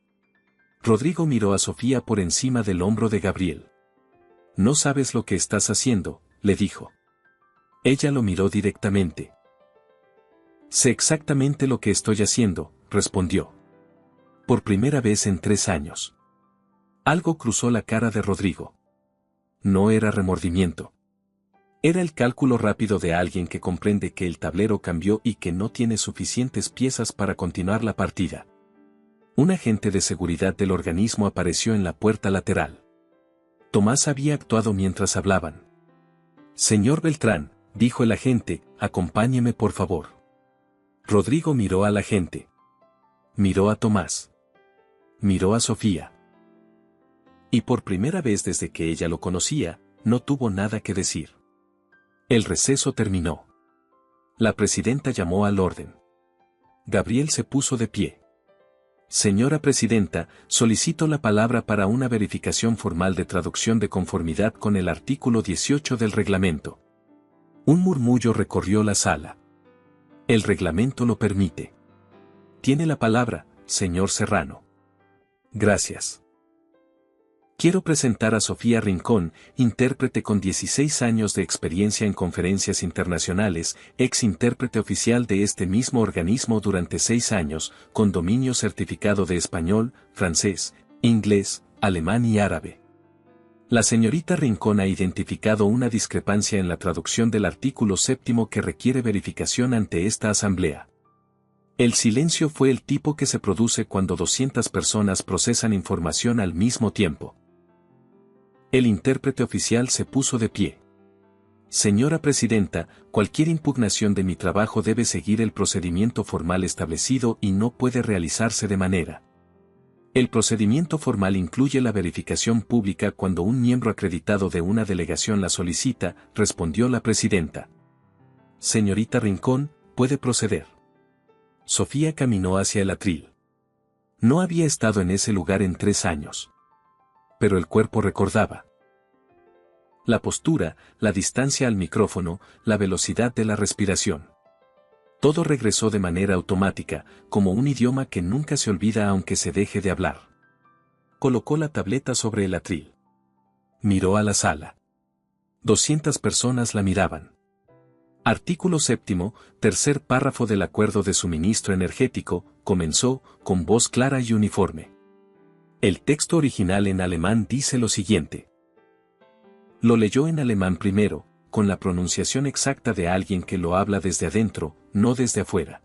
Rodrigo miró a Sofía por encima del hombro de Gabriel. «No sabes lo que estás haciendo», le dijo. Ella lo miró directamente. «Sé exactamente lo que estoy haciendo», respondió. «Por primera vez en 3 años». Algo cruzó la cara de Rodrigo. No era remordimiento. Era el cálculo rápido de alguien que comprende que el tablero cambió y que no tiene suficientes piezas para continuar la partida. Un agente de seguridad del organismo apareció en la puerta lateral. Tomás había actuado mientras hablaban. «Señor Beltrán», dijo el agente, «acompáñeme por favor». Rodrigo miró al agente. Miró a Tomás. Miró a Sofía. Y por primera vez desde que ella lo conocía, no tuvo nada que decir. El receso terminó. La presidenta llamó al orden. Gabriel se puso de pie. «Señora presidenta, solicito la palabra para una verificación formal de traducción de conformidad con el artículo 18 del reglamento». Un murmullo recorrió la sala. «El reglamento lo permite». «Tiene la palabra, señor Serrano». «Gracias». «Quiero presentar a Sofía Rincón, intérprete con 16 años de experiencia en conferencias internacionales, ex intérprete oficial de este mismo organismo durante 6 años, con dominio certificado de español, francés, inglés, alemán y árabe». La señorita Rincón ha identificado una discrepancia en la traducción del artículo 7 que requiere verificación ante esta asamblea. El silencio fue el tipo que se produce cuando 200 personas procesan información al mismo tiempo. El intérprete oficial se puso de pie. «Señora presidenta, cualquier impugnación de mi trabajo debe seguir el procedimiento formal establecido y no puede realizarse de manera». El procedimiento formal incluye la verificación pública cuando un miembro acreditado de una delegación la solicita, respondió la presidenta. «Señorita Rincón, puede proceder». Sofía caminó hacia el atril. No había estado en ese lugar en 3 años. Pero el cuerpo recordaba. La postura, la distancia al micrófono, la velocidad de la respiración. Todo regresó de manera automática, como un idioma que nunca se olvida aunque se deje de hablar. Colocó la tableta sobre el atril. Miró a la sala. 200 personas la miraban. Artículo 7, tercer párrafo del acuerdo de suministro energético, comenzó, con voz clara y uniforme. El texto original en alemán dice lo siguiente. Lo leyó en alemán primero, con la pronunciación exacta de alguien que lo habla desde adentro, no desde afuera.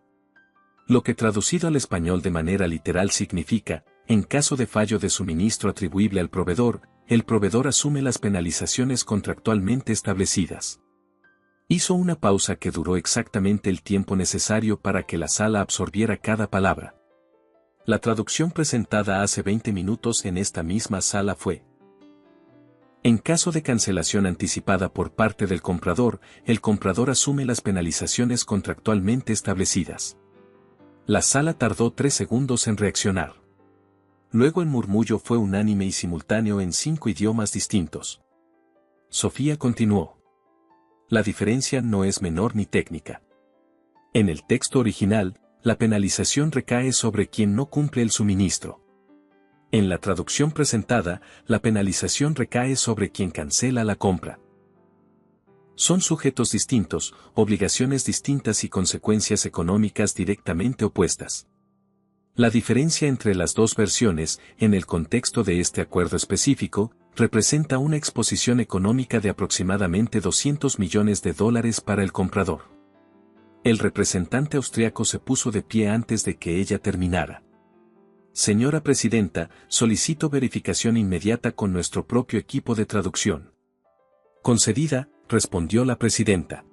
Lo que traducido al español de manera literal significa, en caso de fallo de suministro atribuible al proveedor, el proveedor asume las penalizaciones contractualmente establecidas. Hizo una pausa que duró exactamente el tiempo necesario para que la sala absorbiera cada palabra. La traducción presentada hace 20 minutos en esta misma sala fue: en caso de cancelación anticipada por parte del comprador, el comprador asume las penalizaciones contractualmente establecidas. La sala tardó 3 segundos en reaccionar. Luego el murmullo fue unánime y simultáneo en 5 idiomas distintos. Sofía continuó. La diferencia no es menor ni técnica. En el texto original, la penalización recae sobre quien no cumple el suministro. En la traducción presentada, la penalización recae sobre quien cancela la compra. Son sujetos distintos, obligaciones distintas y consecuencias económicas directamente opuestas. La diferencia entre las dos versiones, en el contexto de este acuerdo específico, representa una exposición económica de aproximadamente $200 millones para el comprador. El representante austriaco se puso de pie antes de que ella terminara. Señora Presidenta, solicito verificación inmediata con nuestro propio equipo de traducción. Concedida, respondió la presidenta.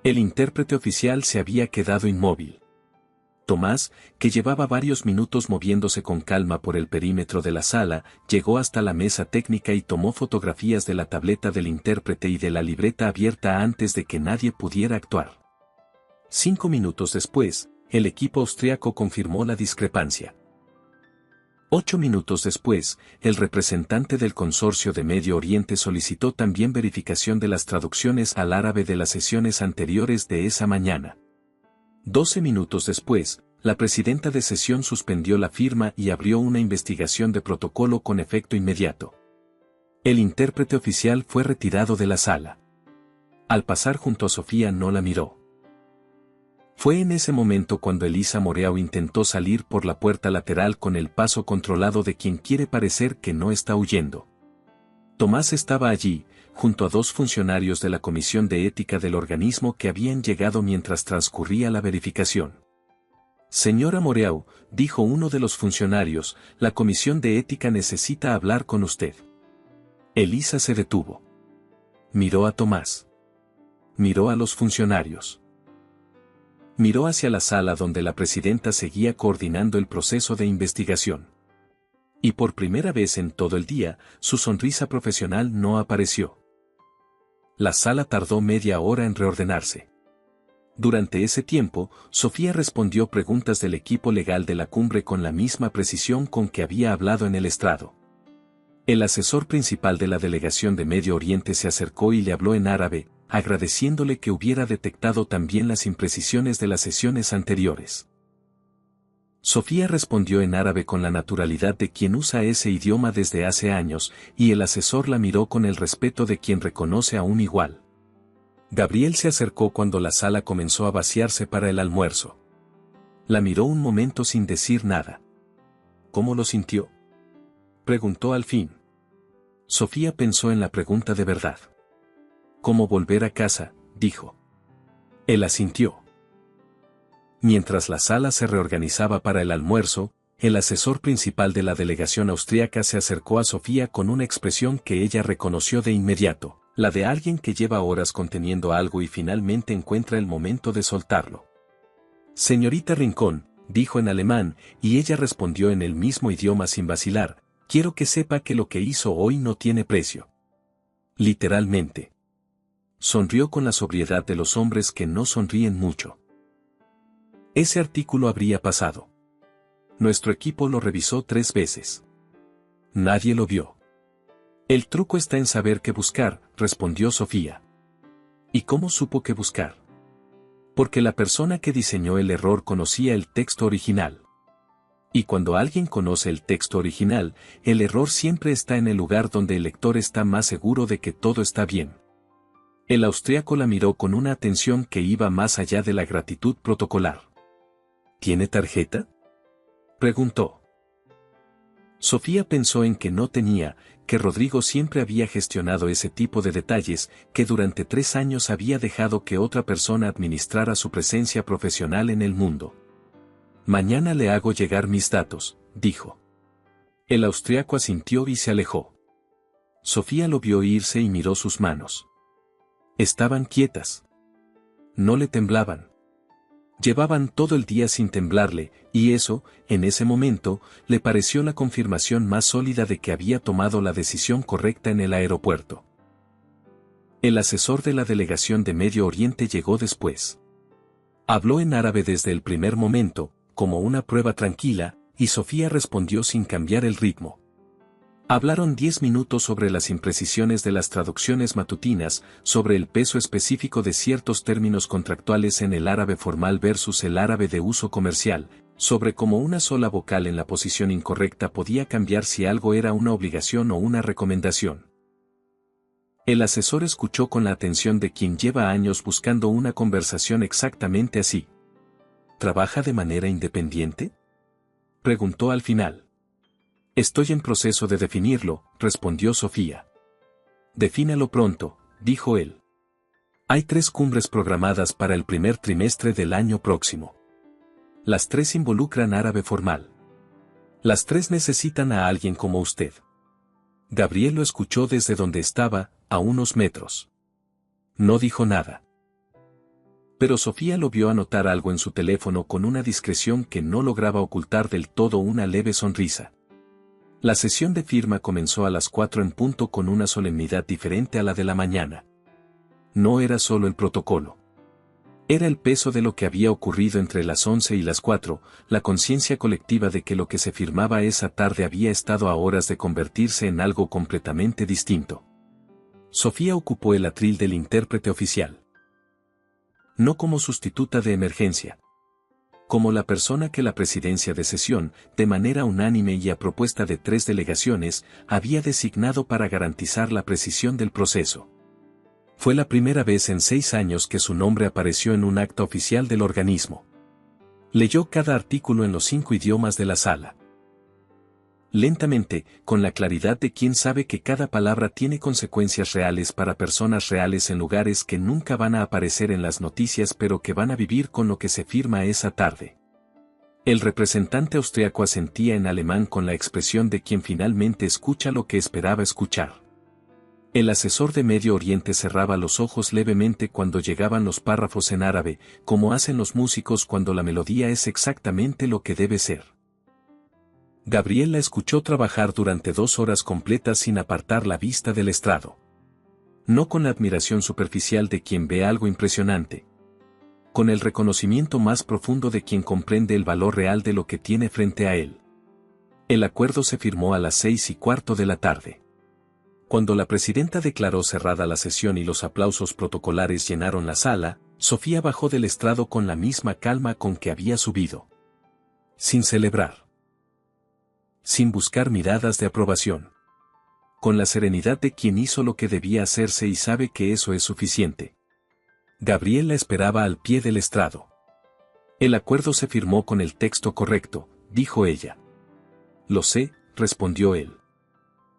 El intérprete oficial se había quedado inmóvil. Tomás, que llevaba varios minutos moviéndose con calma por el perímetro de la sala, llegó hasta la mesa técnica y tomó fotografías de la tableta del intérprete y de la libreta abierta antes de que nadie pudiera actuar. 5 minutos después, el equipo austriaco confirmó la discrepancia. 8 minutos después, el representante del Consorcio de Medio Oriente solicitó también verificación de las traducciones al árabe de las sesiones anteriores de esa mañana. 12 minutos después, la presidenta de sesión suspendió la firma y abrió una investigación de protocolo con efecto inmediato. El intérprete oficial fue retirado de la sala. Al pasar junto a Sofía no la miró. Fue en ese momento cuando Elisa Moreau intentó salir por la puerta lateral con el paso controlado de quien quiere parecer que no está huyendo. Tomás estaba allí, junto a 2 funcionarios de la Comisión de Ética del organismo que habían llegado mientras transcurría la verificación. Señora Moreau, dijo uno de los funcionarios, la Comisión de Ética necesita hablar con usted. Elisa se detuvo. Miró a Tomás. Miró a los funcionarios. Miró hacia la sala donde la presidenta seguía coordinando el proceso de investigación. Y por primera vez en todo el día, su sonrisa profesional no apareció. La sala tardó media hora en reordenarse. Durante ese tiempo, Sofía respondió preguntas del equipo legal de la cumbre con la misma precisión con que había hablado en el estrado. El asesor principal de la delegación de Medio Oriente se acercó y le habló en árabe, agradeciéndole que hubiera detectado también las imprecisiones de las sesiones anteriores. Sofía respondió en árabe con la naturalidad de quien usa ese idioma desde hace años, y el asesor la miró con el respeto de quien reconoce a un igual. Gabriel se acercó cuando la sala comenzó a vaciarse para el almuerzo. La miró un momento sin decir nada. ¿Cómo lo sintió?, preguntó al fin. Sofía pensó en la pregunta de verdad. «¿Cómo volver a casa?», dijo. Él asintió. Mientras la sala se reorganizaba para el almuerzo, el asesor principal de la delegación austríaca se acercó a Sofía con una expresión que ella reconoció de inmediato, la de alguien que lleva horas conteniendo algo y finalmente encuentra el momento de soltarlo. «Señorita Rincón», dijo en alemán, y ella respondió en el mismo idioma sin vacilar, «quiero que sepa que lo que hizo hoy no tiene precio». Literalmente. Sonrió con la sobriedad de los hombres que no sonríen mucho. Ese artículo habría pasado. Nuestro equipo lo revisó 3 veces. Nadie lo vio. El truco está en saber qué buscar, respondió Sofía. ¿Y cómo supo qué buscar? Porque la persona que diseñó el error conocía el texto original. Y cuando alguien conoce el texto original, el error siempre está en el lugar donde el lector está más seguro de que todo está bien. El austríaco la miró con una atención que iba más allá de la gratitud protocolar. ¿Tiene tarjeta?, preguntó. Sofía pensó en que no tenía, que Rodrigo siempre había gestionado ese tipo de detalles, que durante 3 años había dejado que otra persona administrara su presencia profesional en el mundo. «Mañana le hago llegar mis datos», dijo. El austríaco asintió y se alejó. Sofía lo vio irse y miró sus manos. Estaban quietas. No le temblaban. Llevaban todo el día sin temblarle, y eso, en ese momento, le pareció la confirmación más sólida de que había tomado la decisión correcta en el aeropuerto. El asesor de la delegación de Medio Oriente llegó después. Habló en árabe desde el primer momento, como una prueba tranquila, y Sofía respondió sin cambiar el ritmo. Hablaron 10 minutos sobre las imprecisiones de las traducciones matutinas, sobre el peso específico de ciertos términos contractuales en el árabe formal versus el árabe de uso comercial, sobre cómo una sola vocal en la posición incorrecta podía cambiar si algo era una obligación o una recomendación. El asesor escuchó con la atención de quien lleva años buscando una conversación exactamente así. ¿Trabaja de manera independiente?, preguntó al final. Estoy en proceso de definirlo, respondió Sofía. Defínalo pronto, dijo él. Hay 3 cumbres programadas para el primer trimestre del año próximo. Las 3 involucran árabe formal. Las 3 necesitan a alguien como usted. Gabriel lo escuchó desde donde estaba, a unos metros. No dijo nada. Pero Sofía lo vio anotar algo en su teléfono con una discreción que no lograba ocultar del todo una leve sonrisa. La sesión de firma comenzó a las 4 en punto con una solemnidad diferente a la de la mañana. No era solo el protocolo. Era el peso de lo que había ocurrido entre las 11 y las 4, la conciencia colectiva de que lo que se firmaba esa tarde había estado a horas de convertirse en algo completamente distinto. Sofía ocupó el atril del intérprete oficial. No como sustituta de emergencia. Como la persona que la presidencia de sesión, de manera unánime y a propuesta de 3 delegaciones, había designado para garantizar la precisión del proceso. Fue la primera vez en 6 años que su nombre apareció en un acta oficial del organismo. Leyó cada artículo en los 5 idiomas de la sala. Lentamente, con la claridad de quien sabe que cada palabra tiene consecuencias reales para personas reales en lugares que nunca van a aparecer en las noticias pero que van a vivir con lo que se firma esa tarde. El representante austriaco asentía en alemán con la expresión de quien finalmente escucha lo que esperaba escuchar. El asesor de Medio Oriente cerraba los ojos levemente cuando llegaban los párrafos en árabe, como hacen los músicos cuando la melodía es exactamente lo que debe ser. Gabriel la escuchó trabajar durante 2 horas completas sin apartar la vista del estrado. No con la admiración superficial de quien ve algo impresionante. Con el reconocimiento más profundo de quien comprende el valor real de lo que tiene frente a él. El acuerdo se firmó a las 6:15 de la tarde. Cuando la presidenta declaró cerrada la sesión y los aplausos protocolares llenaron la sala, Sofía bajó del estrado con la misma calma con que había subido. Sin celebrar. Sin buscar miradas de aprobación. Con la serenidad de quien hizo lo que debía hacerse y sabe que eso es suficiente. Gabriel la esperaba al pie del estrado. El acuerdo se firmó con el texto correcto, dijo ella. Lo sé, respondió él.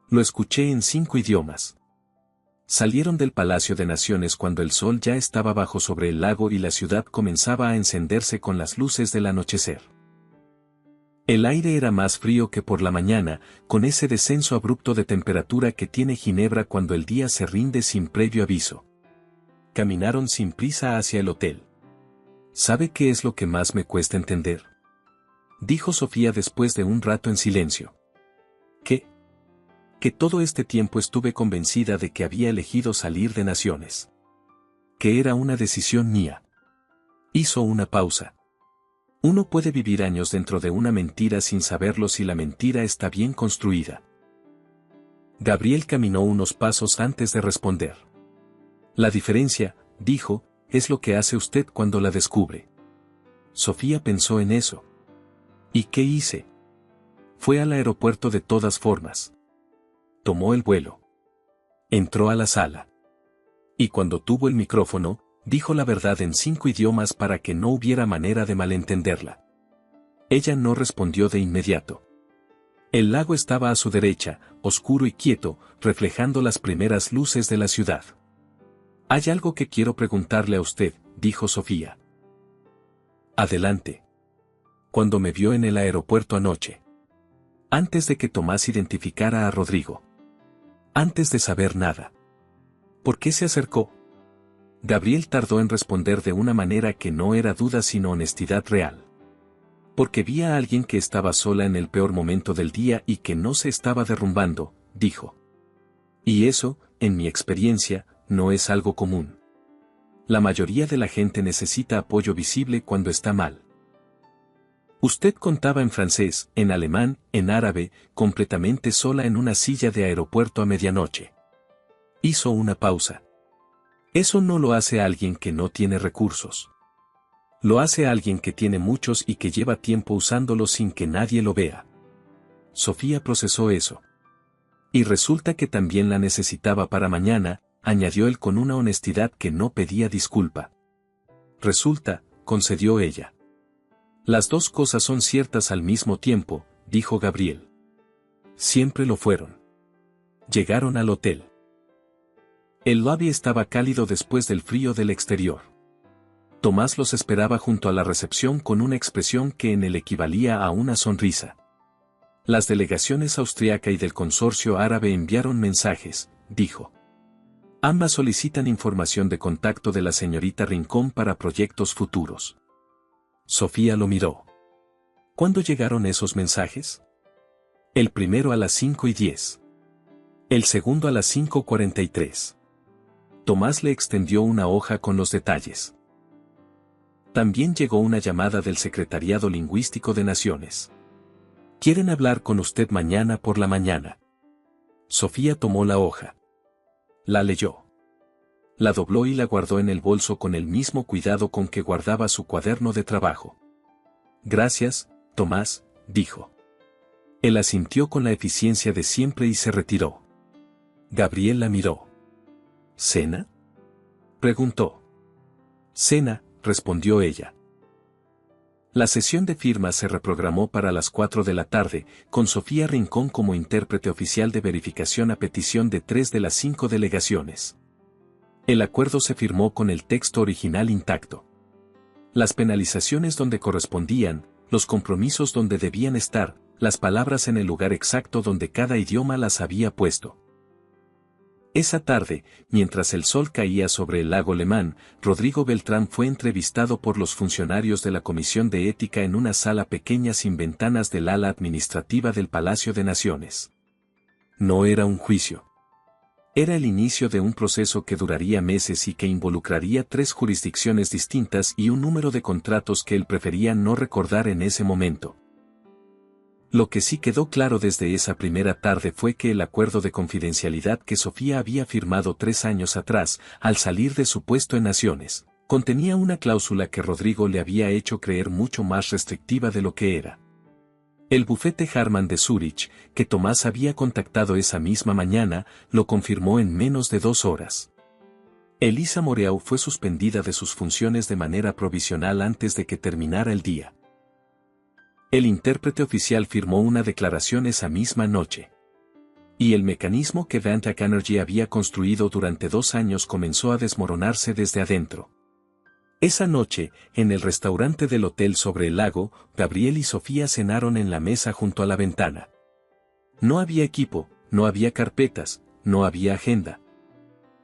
Lo escuché en 5 idiomas. Salieron del Palacio de Naciones cuando el sol ya estaba bajo sobre el lago y la ciudad comenzaba a encenderse con las luces del anochecer. El aire era más frío que por la mañana, con ese descenso abrupto de temperatura que tiene Ginebra cuando el día se rinde sin previo aviso. Caminaron sin prisa hacia el hotel. ¿Sabe qué es lo que más me cuesta entender?, dijo Sofía después de un rato en silencio. ¿Qué? Que todo este tiempo estuve convencida de que había elegido salir de Naciones. Que era una decisión mía. Hizo una pausa. Uno puede vivir años dentro de una mentira sin saberlo si la mentira está bien construida. Gabriel caminó unos pasos antes de responder. La diferencia, dijo, es lo que hace usted cuando la descubre. Sofía pensó en eso. ¿Y qué hice? Fue al aeropuerto de todas formas. Tomó el vuelo. Entró a la sala. Y cuando tuvo el micrófono, dijo la verdad en 5 idiomas para que no hubiera manera de malentenderla. Ella no respondió de inmediato. El lago estaba a su derecha, oscuro y quieto, reflejando las primeras luces de la ciudad. Hay algo que quiero preguntarle a usted, dijo Sofía. Adelante. Cuando me vio en el aeropuerto anoche. Antes de que Tomás identificara a Rodrigo. Antes de saber nada. ¿Por qué se acercó? Gabriel tardó en responder de una manera que no era duda sino honestidad real. Porque vi a alguien que estaba sola en el peor momento del día y que no se estaba derrumbando, dijo. Y eso, en mi experiencia, no es algo común. La mayoría de la gente necesita apoyo visible cuando está mal. Usted contaba en francés, en alemán, en árabe, completamente sola en una silla de aeropuerto a medianoche. Hizo una pausa. Eso no lo hace alguien que no tiene recursos. Lo hace alguien que tiene muchos y que lleva tiempo usándolos sin que nadie lo vea. Sofía procesó eso. Y resulta que también la necesitaba para mañana, añadió él con una honestidad que no pedía disculpa. Resulta, concedió ella. Las 2 cosas son ciertas al mismo tiempo, dijo Gabriel. Siempre lo fueron. Llegaron al hotel. El lobby estaba cálido después del frío del exterior. Tomás los esperaba junto a la recepción con una expresión que en él equivalía a una sonrisa. Las delegaciones austriaca y del consorcio árabe enviaron mensajes, dijo. Ambas solicitan información de contacto de la señorita Rincón para proyectos futuros. Sofía lo miró. ¿Cuándo llegaron esos mensajes? El primero a las 5:10. El segundo a las 5:43. Tomás le extendió una hoja con los detalles. También llegó una llamada del Secretariado Lingüístico de Naciones. Quieren hablar con usted mañana por la mañana. Sofía tomó la hoja. La leyó. La dobló y la guardó en el bolso con el mismo cuidado con que guardaba su cuaderno de trabajo. Gracias, Tomás, dijo. Él asintió con la eficiencia de siempre y se retiró. Gabriel la miró. ¿Cena? Preguntó. Cena, respondió ella. La sesión de firma se reprogramó para las 4 de la tarde, con Sofía Rincón como intérprete oficial de verificación a petición de 3 de las 5 delegaciones. El acuerdo se firmó con el texto original intacto. Las penalizaciones donde correspondían, los compromisos donde debían estar, las palabras en el lugar exacto donde cada idioma las había puesto. Esa tarde, mientras el sol caía sobre el lago Le Mans, Rodrigo Beltrán fue entrevistado por los funcionarios de la Comisión de Ética en una sala pequeña sin ventanas del ala administrativa del Palacio de Naciones. No era un juicio. Era el inicio de un proceso que duraría meses y que involucraría 3 jurisdicciones distintas y un número de contratos que él prefería no recordar en ese momento. Lo que sí quedó claro desde esa primera tarde fue que el acuerdo de confidencialidad que Sofía había firmado 3 años atrás, al salir de su puesto en Naciones, contenía una cláusula que Rodrigo le había hecho creer mucho más restrictiva de lo que era. El bufete Harman de Zúrich, que Tomás había contactado esa misma mañana, lo confirmó en menos de 2 horas. Elisa Moreau fue suspendida de sus funciones de manera provisional antes de que terminara el día. El intérprete oficial firmó una declaración esa misma noche. Y el mecanismo que Vantac Energy había construido durante 2 años comenzó a desmoronarse desde adentro. Esa noche, en el restaurante del hotel sobre el lago, Gabriel y Sofía cenaron en la mesa junto a la ventana. No había equipo, no había carpetas, no había agenda.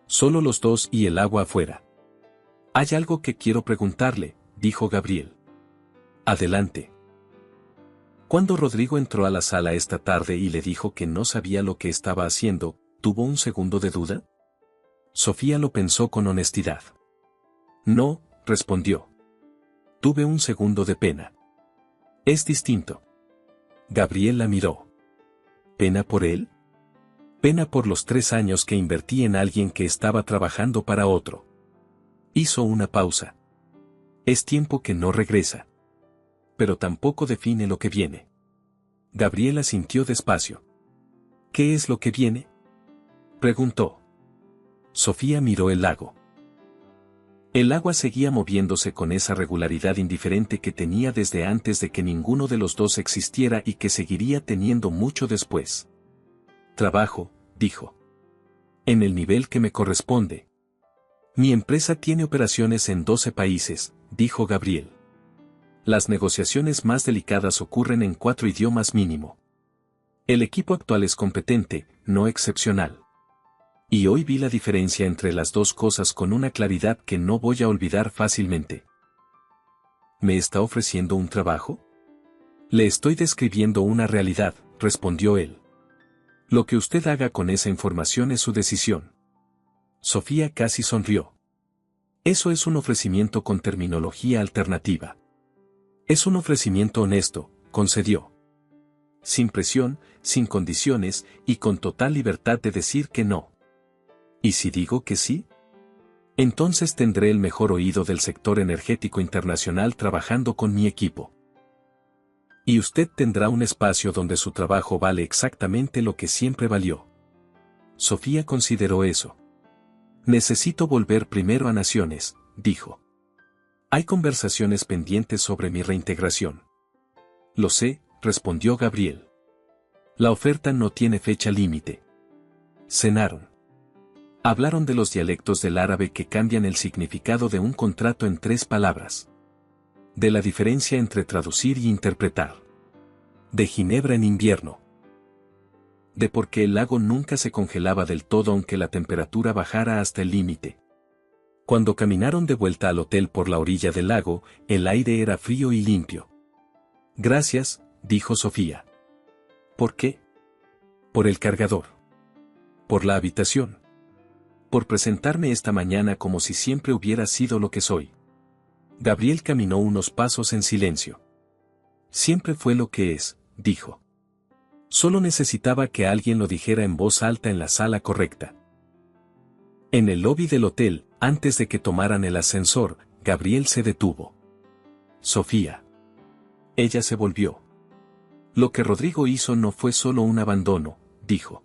Solo los dos y el agua afuera. Hay algo que quiero preguntarle, dijo Gabriel. Adelante. Cuando Rodrigo entró a la sala esta tarde y le dijo que no sabía lo que estaba haciendo, ¿tuvo un segundo de duda? Sofía lo pensó con honestidad. No, respondió. Tuve un segundo de pena. Es distinto. Gabriel la miró. ¿Pena por él? Pena por los 3 años que invertí en alguien que estaba trabajando para otro. Hizo una pausa. Es tiempo que no regresa. Pero tampoco define lo que viene. Gabriela sintió despacio. ¿Qué es lo que viene? Preguntó. Sofía miró el lago. El agua seguía moviéndose con esa regularidad indiferente que tenía desde antes de que ninguno de los dos existiera y que seguiría teniendo mucho después. Trabajo, dijo. En el nivel que me corresponde. Mi empresa tiene operaciones en 12 países, dijo Gabriel. Las negociaciones más delicadas ocurren en 4 idiomas mínimo. El equipo actual es competente, no excepcional. Y hoy vi la diferencia entre las 2 cosas con una claridad que no voy a olvidar fácilmente. ¿Me está ofreciendo un trabajo? Le estoy describiendo una realidad, respondió él. Lo que usted haga con esa información es su decisión. Sofía casi sonrió. Eso es un ofrecimiento con terminología alternativa. Es un ofrecimiento honesto, concedió. Sin presión, sin condiciones y con total libertad de decir que no. ¿Y si digo que sí? Entonces tendré el mejor oído del sector energético internacional trabajando con mi equipo. Y usted tendrá un espacio donde su trabajo vale exactamente lo que siempre valió. Sofía consideró eso. Necesito volver primero a Naciones, dijo. Hay conversaciones pendientes sobre mi reintegración. Lo sé, respondió Gabriel. La oferta no tiene fecha límite. Cenaron. Hablaron de los dialectos del árabe que cambian el significado de un contrato en 3 palabras. De la diferencia entre traducir y interpretar. De Ginebra en invierno. De por qué el lago nunca se congelaba del todo aunque la temperatura bajara hasta el límite. Cuando caminaron de vuelta al hotel por la orilla del lago, el aire era frío y limpio. Gracias, dijo Sofía. ¿Por qué? Por el cargador. Por la habitación. Por presentarme esta mañana como si siempre hubiera sido lo que soy. Gabriel caminó unos pasos en silencio. Siempre fue lo que es, dijo. Solo necesitaba que alguien lo dijera en voz alta en la sala correcta. En el lobby del hotel, antes de que tomaran el ascensor, Gabriel se detuvo. Sofía. Ella se volvió. Lo que Rodrigo hizo no fue solo un abandono, dijo.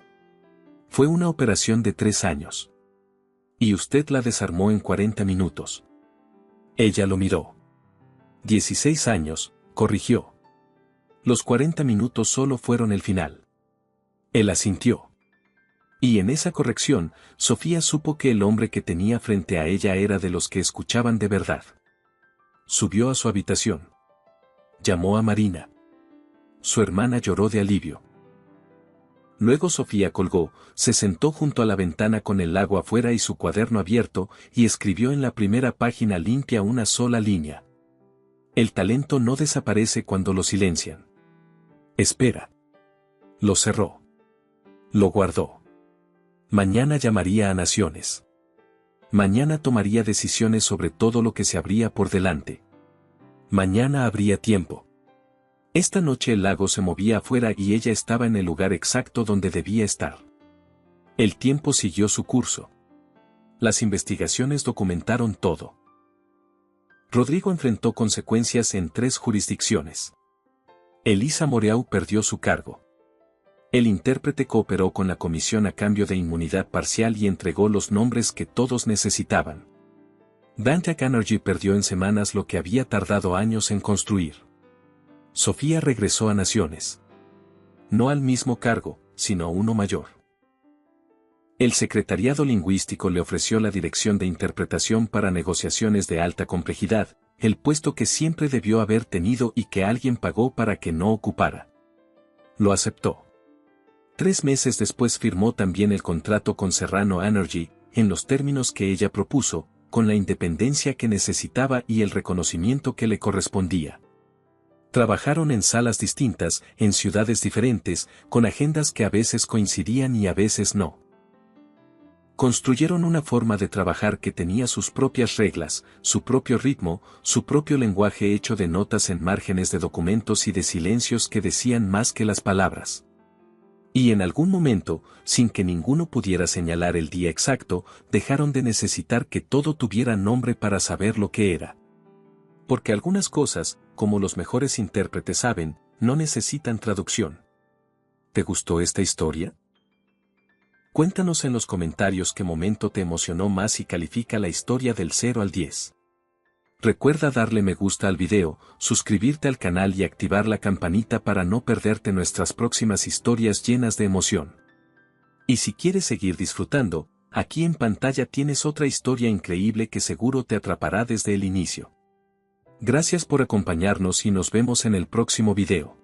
Fue una operación de 3 años. Y usted la desarmó en 40 minutos. Ella lo miró. 16 años, corrigió. Los 40 minutos solo fueron el final. Él asintió. Y en esa corrección, Sofía supo que el hombre que tenía frente a ella era de los que escuchaban de verdad. Subió a su habitación. Llamó a Marina. Su hermana lloró de alivio. Luego Sofía colgó, se sentó junto a la ventana con el lago afuera y su cuaderno abierto, y escribió en la primera página limpia una sola línea. El talento no desaparece cuando lo silencian. Espera. Lo cerró. Lo guardó. Mañana llamaría a Naciones. Mañana tomaría decisiones sobre todo lo que se abría por delante. Mañana habría tiempo. Esta noche el lago se movía afuera y ella estaba en el lugar exacto donde debía estar. El tiempo siguió su curso. Las investigaciones documentaron todo. Rodrigo enfrentó consecuencias en 3 jurisdicciones. Elisa Moreau perdió su cargo. El intérprete cooperó con la comisión a cambio de inmunidad parcial y entregó los nombres que todos necesitaban. Dantac Energy perdió en semanas lo que había tardado años en construir. Sofía regresó a Naciones. No al mismo cargo, sino a uno mayor. El secretariado lingüístico le ofreció la dirección de interpretación para negociaciones de alta complejidad, el puesto que siempre debió haber tenido y que alguien pagó para que no ocupara. Lo aceptó. 3 meses después firmó también el contrato con Serrano Energy, en los términos que ella propuso, con la independencia que necesitaba y el reconocimiento que le correspondía. Trabajaron en salas distintas, en ciudades diferentes, con agendas que a veces coincidían y a veces no. Construyeron una forma de trabajar que tenía sus propias reglas, su propio ritmo, su propio lenguaje hecho de notas en márgenes de documentos y de silencios que decían más que las palabras. Y en algún momento, sin que ninguno pudiera señalar el día exacto, dejaron de necesitar que todo tuviera nombre para saber lo que era. Porque algunas cosas, como los mejores intérpretes saben, no necesitan traducción. ¿Te gustó esta historia? Cuéntanos en los comentarios qué momento te emocionó más y califica la historia del 0 al 10. Recuerda darle me gusta al video, suscribirte al canal y activar la campanita para no perderte nuestras próximas historias llenas de emoción. Y si quieres seguir disfrutando, aquí en pantalla tienes otra historia increíble que seguro te atrapará desde el inicio. Gracias por acompañarnos y nos vemos en el próximo video.